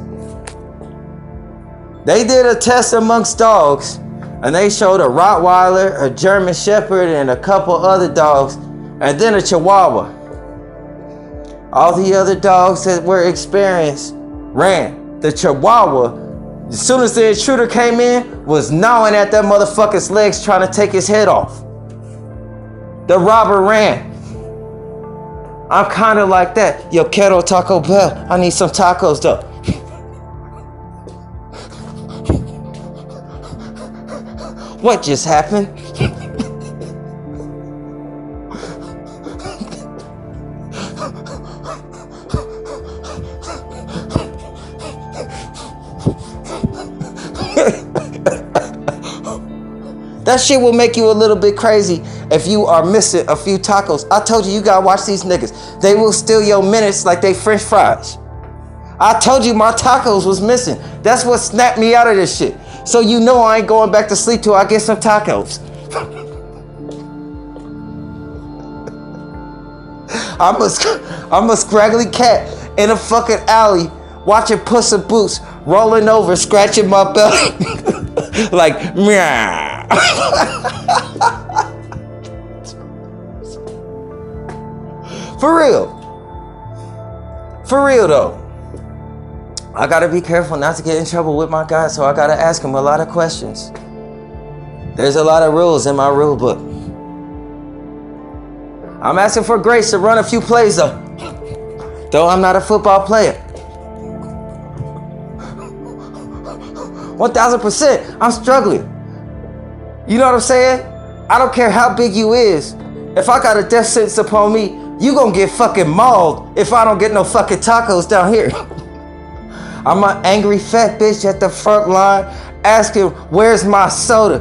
They did a test amongst dogs and they showed a Rottweiler, a German Shepherd, and a couple other dogs, and then a Chihuahua. All the other dogs that were experienced ran. The Chihuahua, as soon as the intruder came in, was gnawing at that motherfucker's legs trying to take his head off. The robber ran. I'm kind of like that. Yo, quiero Taco Bell. I need some tacos though. What just happened? That shit will make you a little bit crazy if you are missing a few tacos. I told you, you gotta watch these niggas. They will steal your minutes like they French fries. I told you my tacos was missing. That's what snapped me out of this shit. So you know I ain't going back to sleep till I get some tacos. I'm a scraggly cat in a fucking alley watching Puss in Boots rolling over, scratching my belly. Like, meow. For real though, I gotta be careful not to get in trouble with my God, so I gotta ask him a lot of questions. There's a lot of rules in my rule book. I'm asking for grace to run a few plays though I'm not a football player. 1000%, I'm struggling. You know what I'm saying? I don't care how big you is. If I got a death sentence upon me, you gonna get fucking mauled if I don't get no fucking tacos down here. I'm an angry fat bitch at the front line asking, where's my soda?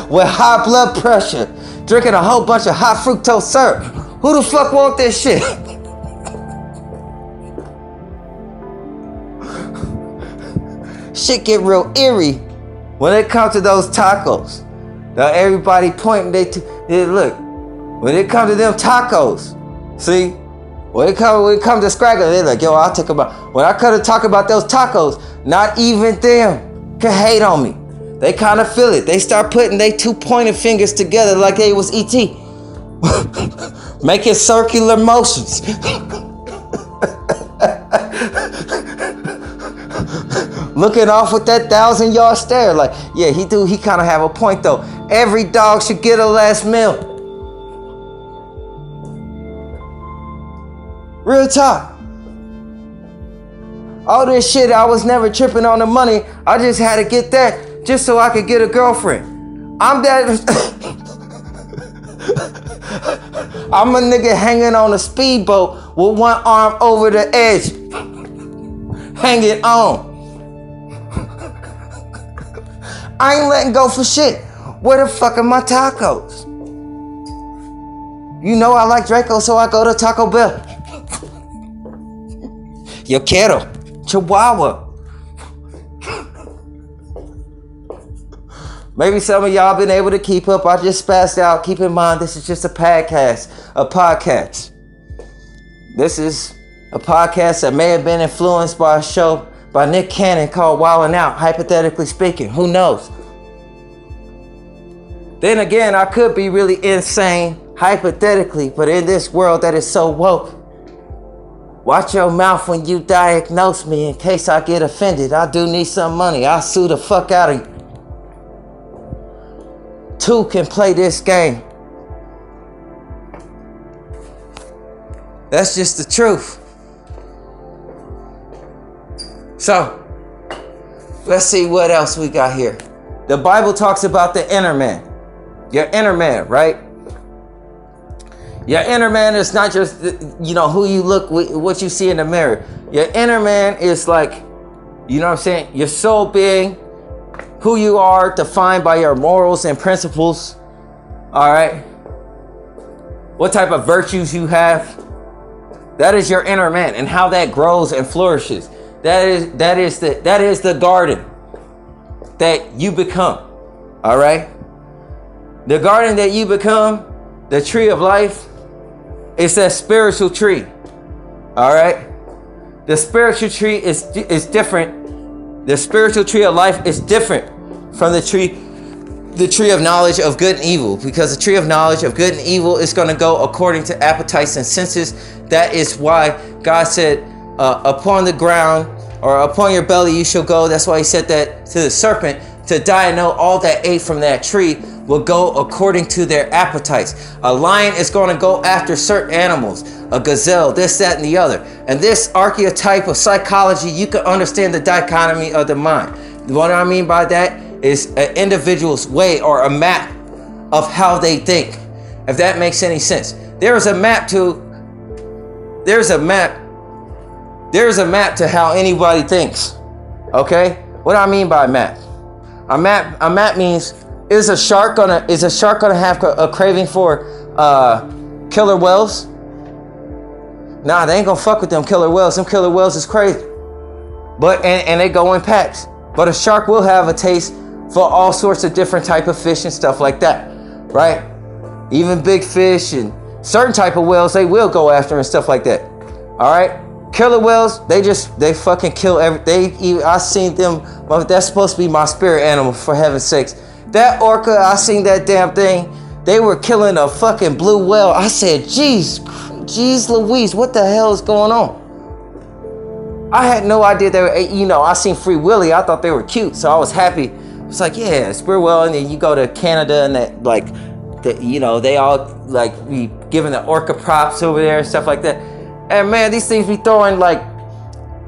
With high blood pressure, drinking a whole bunch of high fructose syrup. Who the fuck want this shit? Shit get real eerie when it comes to those tacos. Now everybody pointing, look, when it comes to them tacos, see, when it comes to Scraggle, they're like, yo, I'll take about. When I come to talk about those tacos, not even them can hate on me. They kind of feel it. They start putting they two pointed fingers together like they was E.T. Making circular motions. Looking off with that 1,000-yard stare, like, yeah, he kind of have a point though. Every dog should get a last meal. Real talk. All this shit, I was never tripping on the money. I just had to get that just so I could get a girlfriend. I'm that. I'm a nigga hanging on a speedboat with one arm over the edge, hanging on. I ain't letting go for shit. Where the fuck are my tacos? You know I like Draco, so I go to Taco Bell. Yo quiero Chihuahua. Maybe some of y'all been able to keep up. I just spazzed out. Keep in mind, this is just a podcast. This is a podcast that may have been influenced by a show by Nick Cannon called Wildin' Out, hypothetically speaking. Who knows? Then again, I could be really insane, hypothetically, but in this world that is so woke, watch your mouth when you diagnose me in case I get offended. I do need some money. I'll sue the fuck out of you. Two can play this game. That's just the truth. So, let's see what else we got here. The Bible talks about the inner man. Your inner man, right? Your inner man is not just, who you look, what you see in the mirror. Your inner man is like, you know what I'm saying? Your soul being, who you are, defined by your morals and principles. All right? What type of virtues you have. That is your inner man, and how that grows and flourishes. That is the garden that you become. All right? The garden that you become, the tree of life, is that spiritual tree. All right? The spiritual tree is different. The spiritual tree of life is different from the tree of knowledge of good and evil, because the tree of knowledge of good and evil is going to go according to appetites and senses. That is why God said, upon the ground or upon your belly you shall go. That's why he said that to the serpent, to die and know all that ate from that tree will go according to their appetites. A lion is going to go after certain animals, a gazelle, this, that, and the other. And this archetype of psychology, you can understand the dichotomy of the mind. What I mean by that is an individual's way or a map of how they think, if that makes any sense. There's a map to how anybody thinks. Okay? What do I mean by map? A map means, is a shark gonna have a craving for killer whales? Nah, they ain't gonna fuck with them killer whales. Them killer whales is crazy. But and they go in packs. But a shark will have a taste for all sorts of different type of fish and stuff like that, right? Even big fish and certain type of whales they will go after and stuff like that. All right, killer whales, they fucking kill I seen them. That's supposed to be my spirit animal, for heaven's sakes. That orca, I seen that damn thing. They were killing a fucking blue whale. I said, geez Louise, what the hell is going on? I had no idea they were, I seen Free Willy. I thought they were cute, so I was happy. It's like, yeah, spirit whale, and then you go to Canada and that, like, they all like be giving the orca props over there and stuff like that. And man, these things be throwing like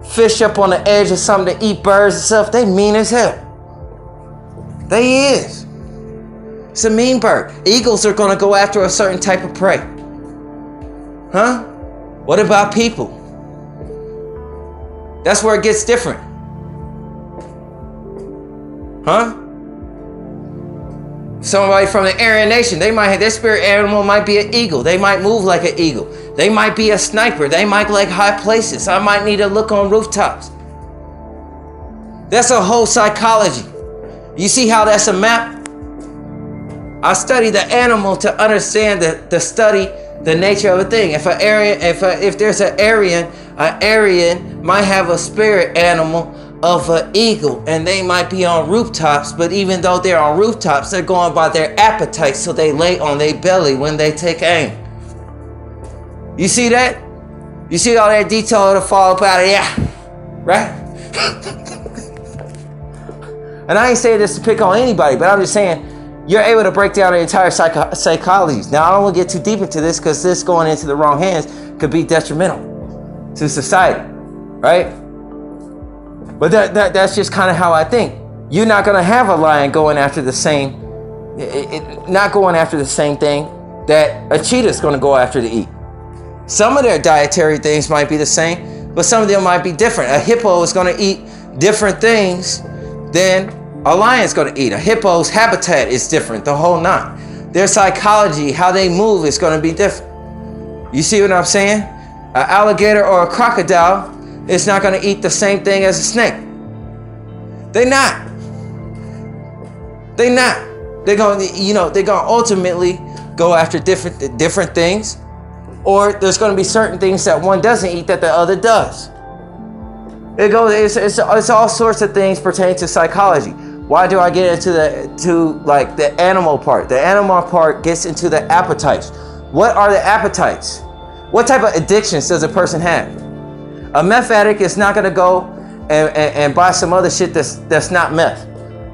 fish up on the edge or something to eat birds and stuff. They mean as hell. They is. It's a mean bird. Eagles are gonna go after a certain type of prey. Huh? What about people? That's where it gets different. Huh? Somebody from the Aryan Nation, their spirit animal might be an eagle. They might move like an eagle. They might be a sniper. They might like high places. I might need to look on rooftops. That's a whole psychology. You see how that's a map? I study the animal to understand the nature of a thing. If there's an Aryan might have a spirit animal of an eagle, and they might be on rooftops, but even though they're on rooftops, they're going by their appetite, so they lay on their belly when they take aim. You see that? You see all that detail to fall up out of there, right? And I ain't saying this to pick on anybody, but I'm just saying you're able to break down the entire psychology. Now, I don't want to get too deep into this, because this going into the wrong hands could be detrimental to society, right? But that's just kind of how I think. You're not going to have a lion going after the same not going after the same thing that a cheetah is going to go after to eat. Some of their dietary things might be the same, but some of them might be different. A hippo is going to eat different things than a lion is going to eat. A hippo's habitat is different, the whole nine. Their psychology, how they move, is going to be different. You see what I'm saying? An alligator or a crocodile is not going to eat the same thing as a snake. They're not. They're not. They're going to ultimately go after different things, or there's going to be certain things that one doesn't eat that the other does. It's all sorts of things pertaining to psychology. Why do I get into the animal part? The animal part gets into the appetites. What are the appetites? What type of addictions does a person have? A meth addict is not going to go and buy some other shit that's not meth.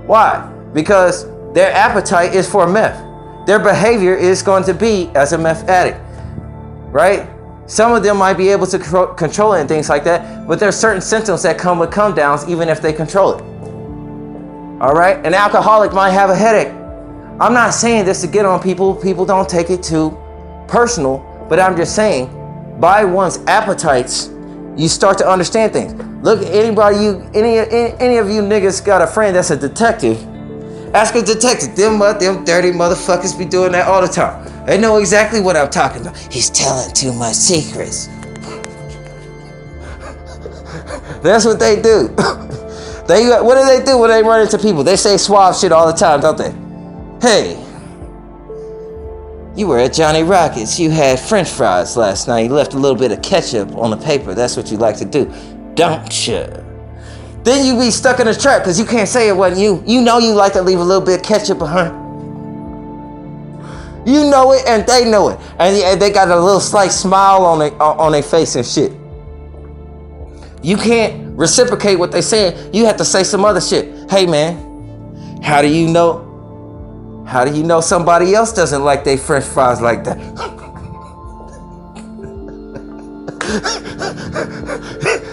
Why? Because their appetite is for meth. Their behavior is going to be as a meth addict, right? Some of them might be able to control it and things like that, but there's certain symptoms that come with come downs even if they control it. All right? An alcoholic might have a headache. I'm not saying this to get on people. People don't take it too personal, but I'm just saying, by one's appetites, you start to understand things. Look, any of you niggas got a friend that's a detective. Ask a detective. Them dirty motherfuckers be doing that all the time. They know exactly what I'm talking about. He's telling too much secrets. That's what they do. What do they do when they run into people? They say suave shit all the time, don't they? Hey, you were at Johnny Rockets. You had French fries last night. You left a little bit of ketchup on the paper. That's what you like to do, don't you? Then you be stuck in a trap because you can't say it wasn't you. You know you like to leave a little bit of ketchup behind. You know it and they know it. And they got a little slight smile on their face and shit. You can't reciprocate what they saying. You have to say some other shit. Hey man, how do you know somebody else doesn't like their French fries like that?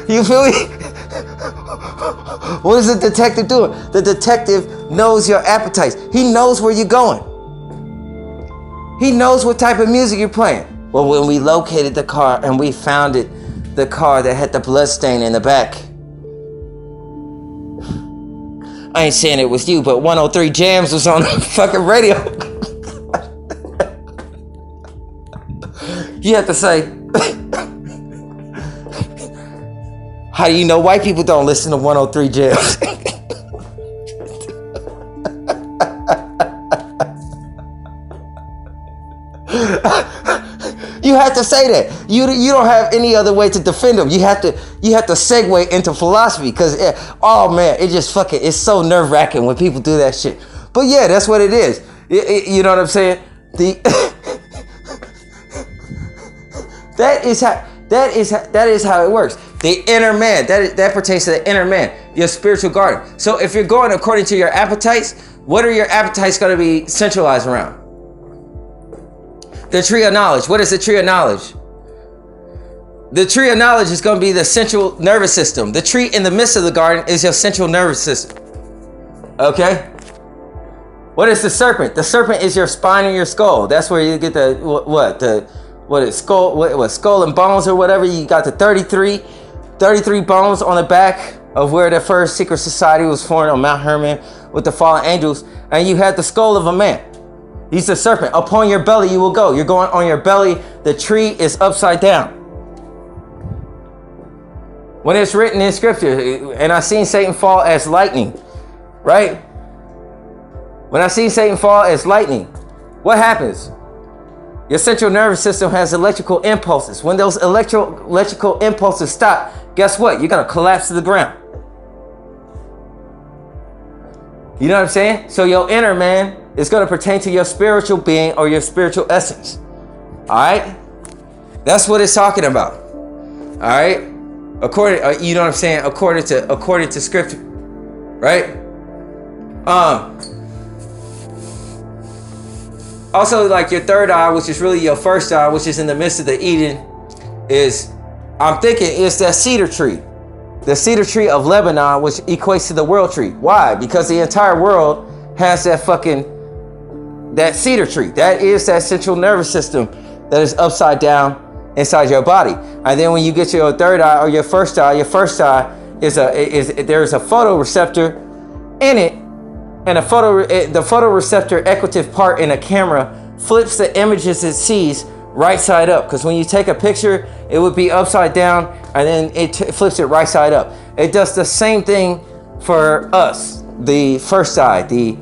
You feel me? What is the detective doing? The detective knows your appetites. He knows where you're going. He knows what type of music you're playing. Well, when we located the car and we found the car that had the blood stain in the back. I ain't saying it was you, but 103 Jams was on the fucking radio. You have to say, how do you know white people don't listen to 103 Jams? You have to say that. You don't have any other way to defend them. You have to segue into philosophy because oh man, it's so nerve-wracking when people do that shit. But yeah, that's what it is. You know what I'm saying? That is how it works. The inner man, that pertains to the inner man, your spiritual garden. So if you're going according to your appetites, what are your appetites going to be centralized around? The tree of knowledge. What is the tree of knowledge? The tree of knowledge is going to be the central nervous system. The tree in the midst of the garden is your central nervous system. Okay? What is the serpent? The serpent is your spine and your skull. That's where you get skull and bones or whatever. You got the 33 bones on the back of where the first secret society was formed on Mount Hermon with the fallen angels. And you had the skull of a man. He's the serpent. Upon your belly you will go. You're going on your belly. The tree is upside down. When it's written in scripture, and I seen Satan fall as lightning, right? When I see Satan fall as lightning, what happens? Your central nervous system has electrical impulses. When those electrical impulses stop, guess what? You're going to collapse to the ground. You know what I'm saying? So your inner man is going to pertain to your spiritual being or your spiritual essence. All right? That's what it's talking about. All right? You know what I'm saying? According to scripture. Right? Also, like your third eye, which is really your first eye, which is in the midst of the Eden, I'm thinking it's that cedar tree. The cedar tree of Lebanon, which equates to the world tree. Why? Because the entire world has that fucking that cedar tree. That is that central nervous system that is upside down inside your body. And then when you get to your third eye or your first eye there's a photoreceptor in it, and the photoreceptor equitive part in a camera flips the images it sees right side up. Because when you take a picture, it would be upside down, and then it flips it right side up. It does the same thing for us, the first eye, the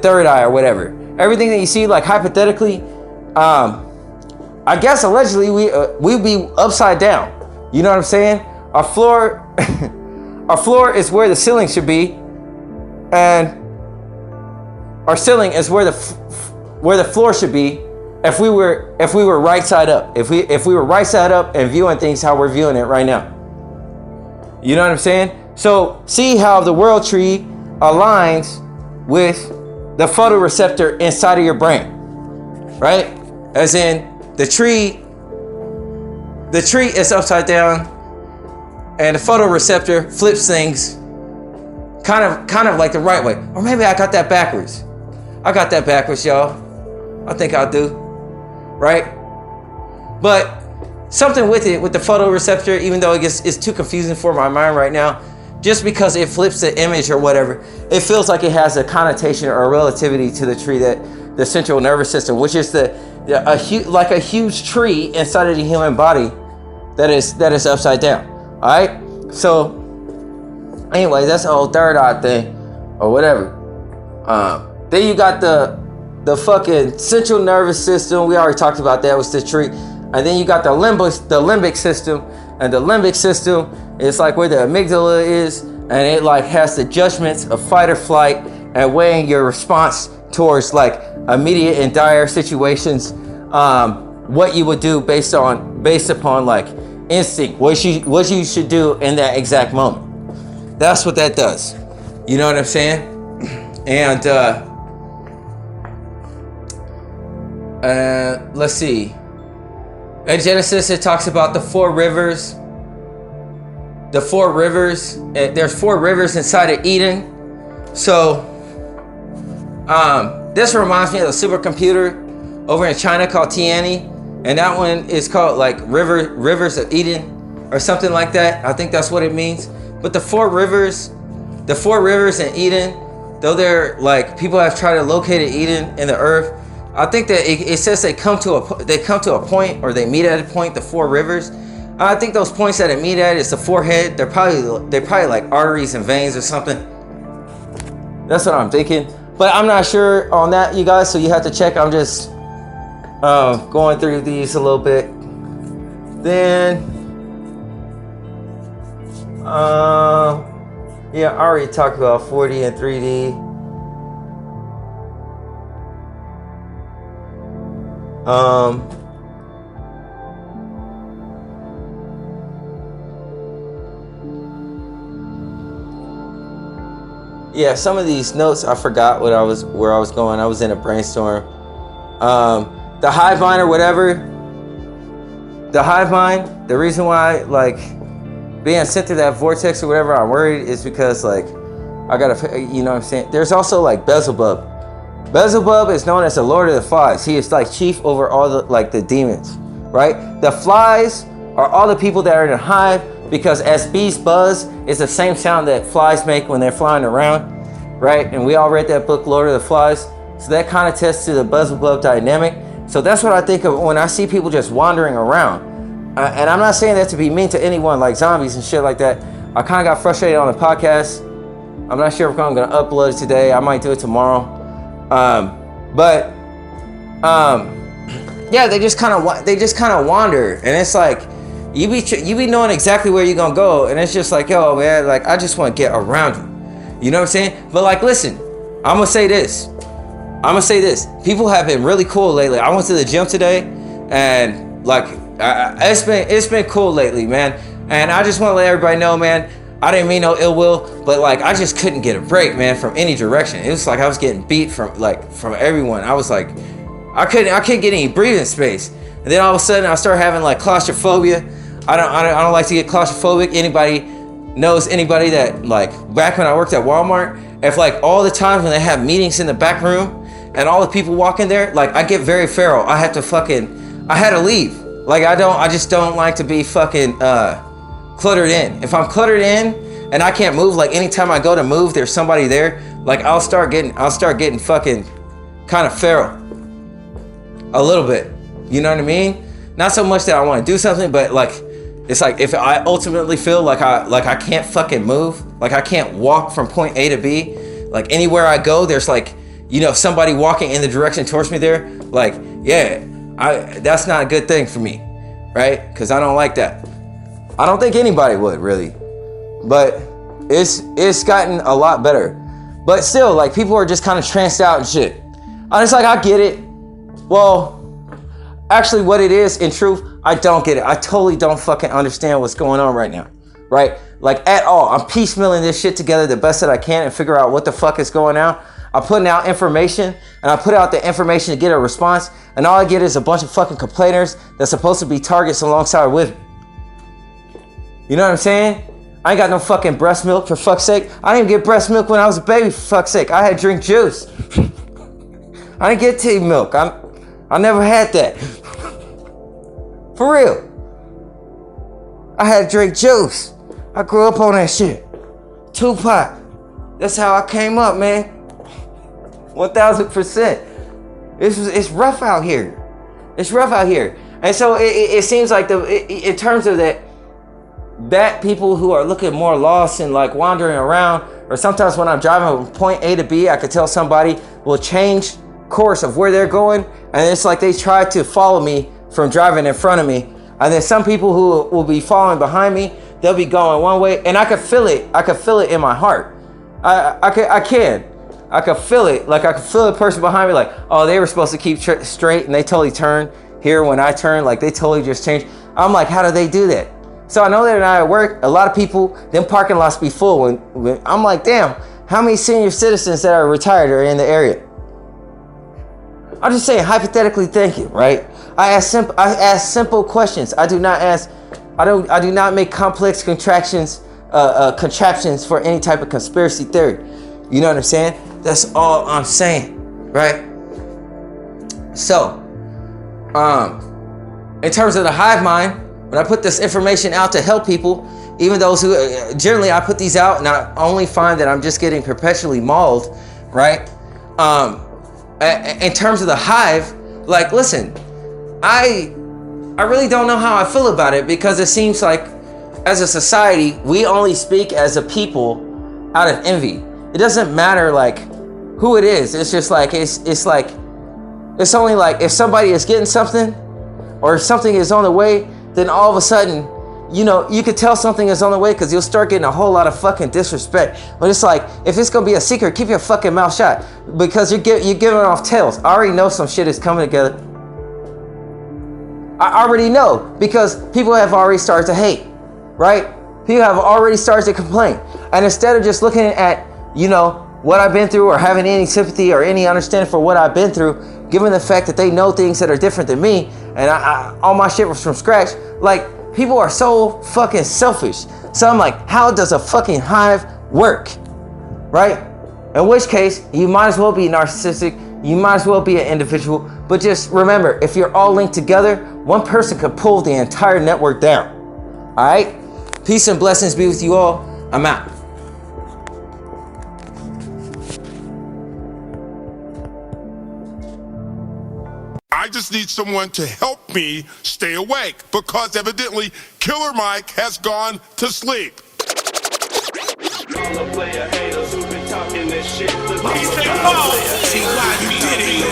third eye, or whatever. Everything that you see, like hypothetically, I guess allegedly we'd be upside down. You know what I'm saying? Our floor, our floor is where the ceiling should be, and our ceiling is where the floor should be. If we were right side up, if we were right side up and viewing things how we're viewing it right now. You know what I'm saying? So see how the world tree aligns with the photoreceptor inside of your brain, right? As in the tree is upside down, and the photoreceptor flips things kind of like the right way. Or maybe I got that backwards. Y'all. I think I do. Right? But something with it, with the photoreceptor, even though it's too confusing for my mind right now, just because it flips the image or whatever, it feels like it has a connotation or a relativity to the tree, that the central nervous system, which is like a huge tree inside of the human body that is upside down. All right. So anyway, that's the whole third eye thing or whatever. Then you got the fucking central nervous system. We already talked about that, was the tree. And then you got the limbic system, and the limbic system is like where the amygdala is, and it like has the judgments of fight or flight and weighing your response towards like immediate and dire situations, what you would do based upon like instinct, what you should do in that exact moment. That's what that does. You know what I'm saying? And let's see. In Genesis, it talks about the four rivers. There's 4 rivers inside of Eden. So, this reminds me of a supercomputer over in China called Tianyi, and that one is called like Rivers of Eden or something like that. I think that's what it means. But the four rivers in Eden, though they're like people have tried to locate Eden in the earth, I think that it says they come to a point, or they meet at a point, the 4 rivers. I think those points that it meet at is the forehead. They're probably like arteries and veins or something. That's what I'm thinking. But I'm not sure on that, you guys, so you have to check. I'm just going through these a little bit. Then yeah, I already talked about 4D and 3D. Yeah, some of these notes I forgot where I was going. I was in a brainstorm. The hive mind or whatever. The hive mind. The reason why like being sent through that vortex or whatever, I'm worried is because like I gotta, you know what I'm saying. There's also like Beelzebub. Beelzebub is known as the Lord of the Flies. He is like chief over all the demons, right? The flies are all the people that are in a hive, because as bees buzz, it's the same sound that flies make when they're flying around, right? And we all read that book, Lord of the Flies. So that kind of attests to the Beelzebub dynamic. So that's what I think of when I see people just wandering around. And I'm not saying that to be mean to anyone, like zombies and shit like that. I kind of got frustrated on the podcast. I'm not sure if I'm going to upload it today. I might do it tomorrow. Yeah, they just kind of wander, and it's like you be knowing exactly where you're gonna go, and it's just like, yo man, like I just want to get around you. You know what I'm saying? But like, listen, I'm gonna say this. People have been really cool lately. I went to the gym today, and like it's been cool lately, man. And I just want to let everybody know, man, I didn't mean no ill will, but like I just couldn't get a break, man, from any direction. It was like I was getting beat from everyone. I was like, I couldn't get any breathing space. And then all of a sudden I started having like claustrophobia. I don't like to get claustrophobic. Anybody knows anybody that, like, back when I worked at Walmart, if like all the times when they have meetings in the back room and all the people walking there, like I get very feral. I had to leave. Like I just don't like to be fucking cluttered in. If I'm cluttered in and I can't move, like anytime I go to move, there's somebody there, like I'll start getting fucking kind of feral. A little bit. You know what I mean? Not so much that I want to do something, but like it's like if I ultimately feel like I can't fucking move, like I can't walk from point A to B, like anywhere I go, there's like, you know, somebody walking in the direction towards me there, like, yeah, that's not a good thing for me, right? Because I don't like that. I don't think anybody would really, but it's gotten a lot better. But still, like people are just kind of tranced out and shit. I'm just like, I get it. Well, actually what it is, in truth, I don't get it. I totally don't fucking understand what's going on right now, right? Like at all. I'm piecemealing this shit together the best that I can and figure out what the fuck is going on. I'm putting out information, and I put out the information to get a response, and all I get is a bunch of fucking complainers that's supposed to be targets alongside with me. You know what I'm saying? I ain't got no fucking breast milk, for fuck's sake. I didn't get breast milk when I was a baby, for fuck's sake. I had drink juice. I didn't get tea milk. I never had that. For real. I had drink juice. I grew up on that shit. Tupac. That's how I came up, man. 1000%. It's rough out here. It's rough out here. And so it seems like in terms of that people who are looking more lost and like wandering around, or sometimes when I'm driving from point A to B, I could tell somebody will change course of where they're going, and it's like they try to follow me from driving in front of me. And then some people who will be following behind me, they'll be going one way, and I could feel it. I could feel it in my heart. I could feel it. Like I could feel the person behind me, like, oh, they were supposed to keep straight, and they totally turned here when I turned. Like they totally just changed. I'm like, how do they do that? So I know that at work, a lot of people, them parking lots be full. When I'm like, damn, how many senior citizens that are retired are in the area? I'm just saying, hypothetically thinking, right? I ask simple questions. I do not make complex contraptions for any type of conspiracy theory. You know what I'm saying? That's all I'm saying, right? So, in terms of the hive mind, when I put this information out to help people, even those who, generally I put these out and I only find that I'm just getting perpetually mauled, right? In terms of the hive, like, listen, I really don't know how I feel about it, because it seems like as a society, we only speak as a people out of envy. It doesn't matter like who it is. It's just like, it's only like if somebody is getting something or if something is on the way, then all of a sudden, you know, you could tell something is on the way because you'll start getting a whole lot of fucking disrespect. But it's like, if it's gonna be a secret, keep your fucking mouth shut, because you're giving off tales. I already know some shit is coming together. I already know, because people have already started to hate, right? People have already started to complain. And instead of just looking at, you know, what I've been through or having any sympathy or any understanding for what I've been through, given the fact that they know things that are different than me, and all my shit was from scratch, like, people are so fucking selfish. So I'm like, how does a fucking hive work? Right? In which case, you might as well be narcissistic. You might as well be an individual. But just remember, if you're all linked together, one person could pull the entire network down. All right? Peace and blessings be with you all. I'm out. I just need someone to help me stay awake, because evidently Killer Mike has gone to sleep. I'm a player, haters who been talking this shit. See why you did it,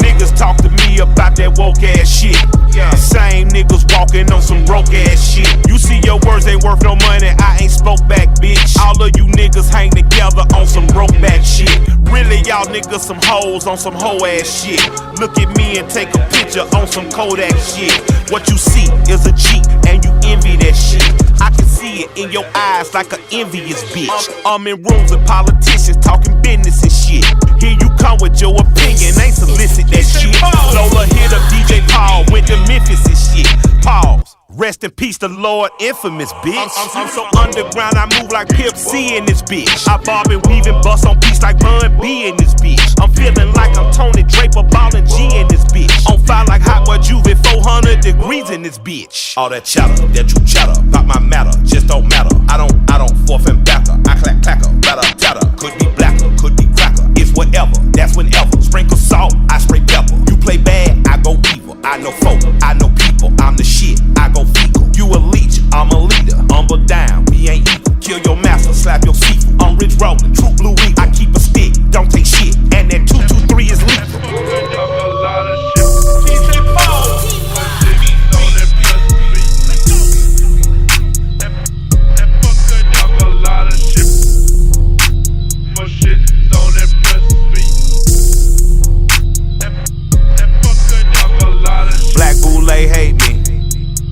niggas talk to me about that woke ass shit. The same niggas walking on some broke ass shit. You see your words ain't worth no money, I ain't spoke back, bitch. All of you niggas hang together on some broke back shit. Really, y'all niggas some hoes on some hoe ass shit. Look at me and take a picture on some Kodak shit. What you see is a cheat and you envy that shit. I can see it in your eyes like an envious bitch. I'm in rooms with politicians talking business and shit. Here you come with your opinion, ain't solicit that shit. Lola hit up DJ Paul, went to Memphis and shit. Pause. Rest in peace, the Lord infamous, bitch. I'm so underground, I move like Pip C in this bitch. I bob and weave and bust on beats like Bun B in this bitch. I'm feeling like Tony Draper, ballin' G in this bitch. On fire like hot boy Juve, 400 degrees in this bitch. All that chatter, that you chatter, about my matter, just don't matter. I don't forth and backer. I clacker, batter, tatter. Could be blacker, could be cracker. It's whatever, that's whenever. Sprinkle salt, I spray pepper. You play bad, I go evil. I know folk, I know people. I'm the shit, I go fecal. You a leech, I'm a leader. Humble down, we ain't equal. Kill your master, slap your sequel. I'm rich rollin', true blue week. I keep a stick, don't take shit. And that 223 is lethal. Black Boulay hate me,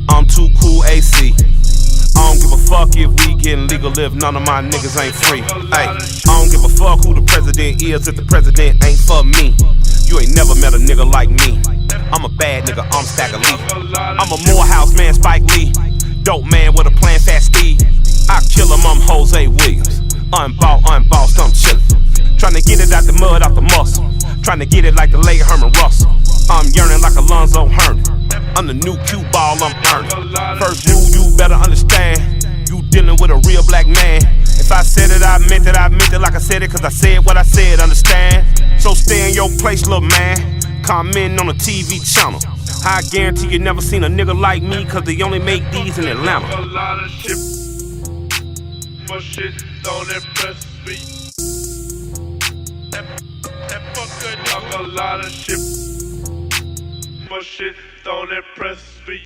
I'm too cool AC. I don't give a fuck if we getting legal if none of my niggas ain't free. Ay, I don't give a fuck who the president is if the president ain't for me. You ain't never met a nigga like me. I'm a bad nigga, I'm Stagger Lee. I'm a Morehouse man, Spike Lee. Dope man with a plan, Fast Steve. I kill him, I'm Jose Williams. Unbossed, I'm chillin'. Tryna get it out the mud, out the muscle. Tryna get it like the late Herman Russell. I'm yearning like Alonzo Hernan. I'm the new cue ball, I'm earning. First rule, you better understand. You dealing with a real black man. If I said it, I meant it like I said it, cause I said what I said, understand? So stay in your place, little man. Comment on the TV channel. I guarantee you never seen a nigga like me, cause they only make these in Atlanta. A lot of shit, but shit don't impress me. That fucker talk a lot of shit, but shit don't impress me.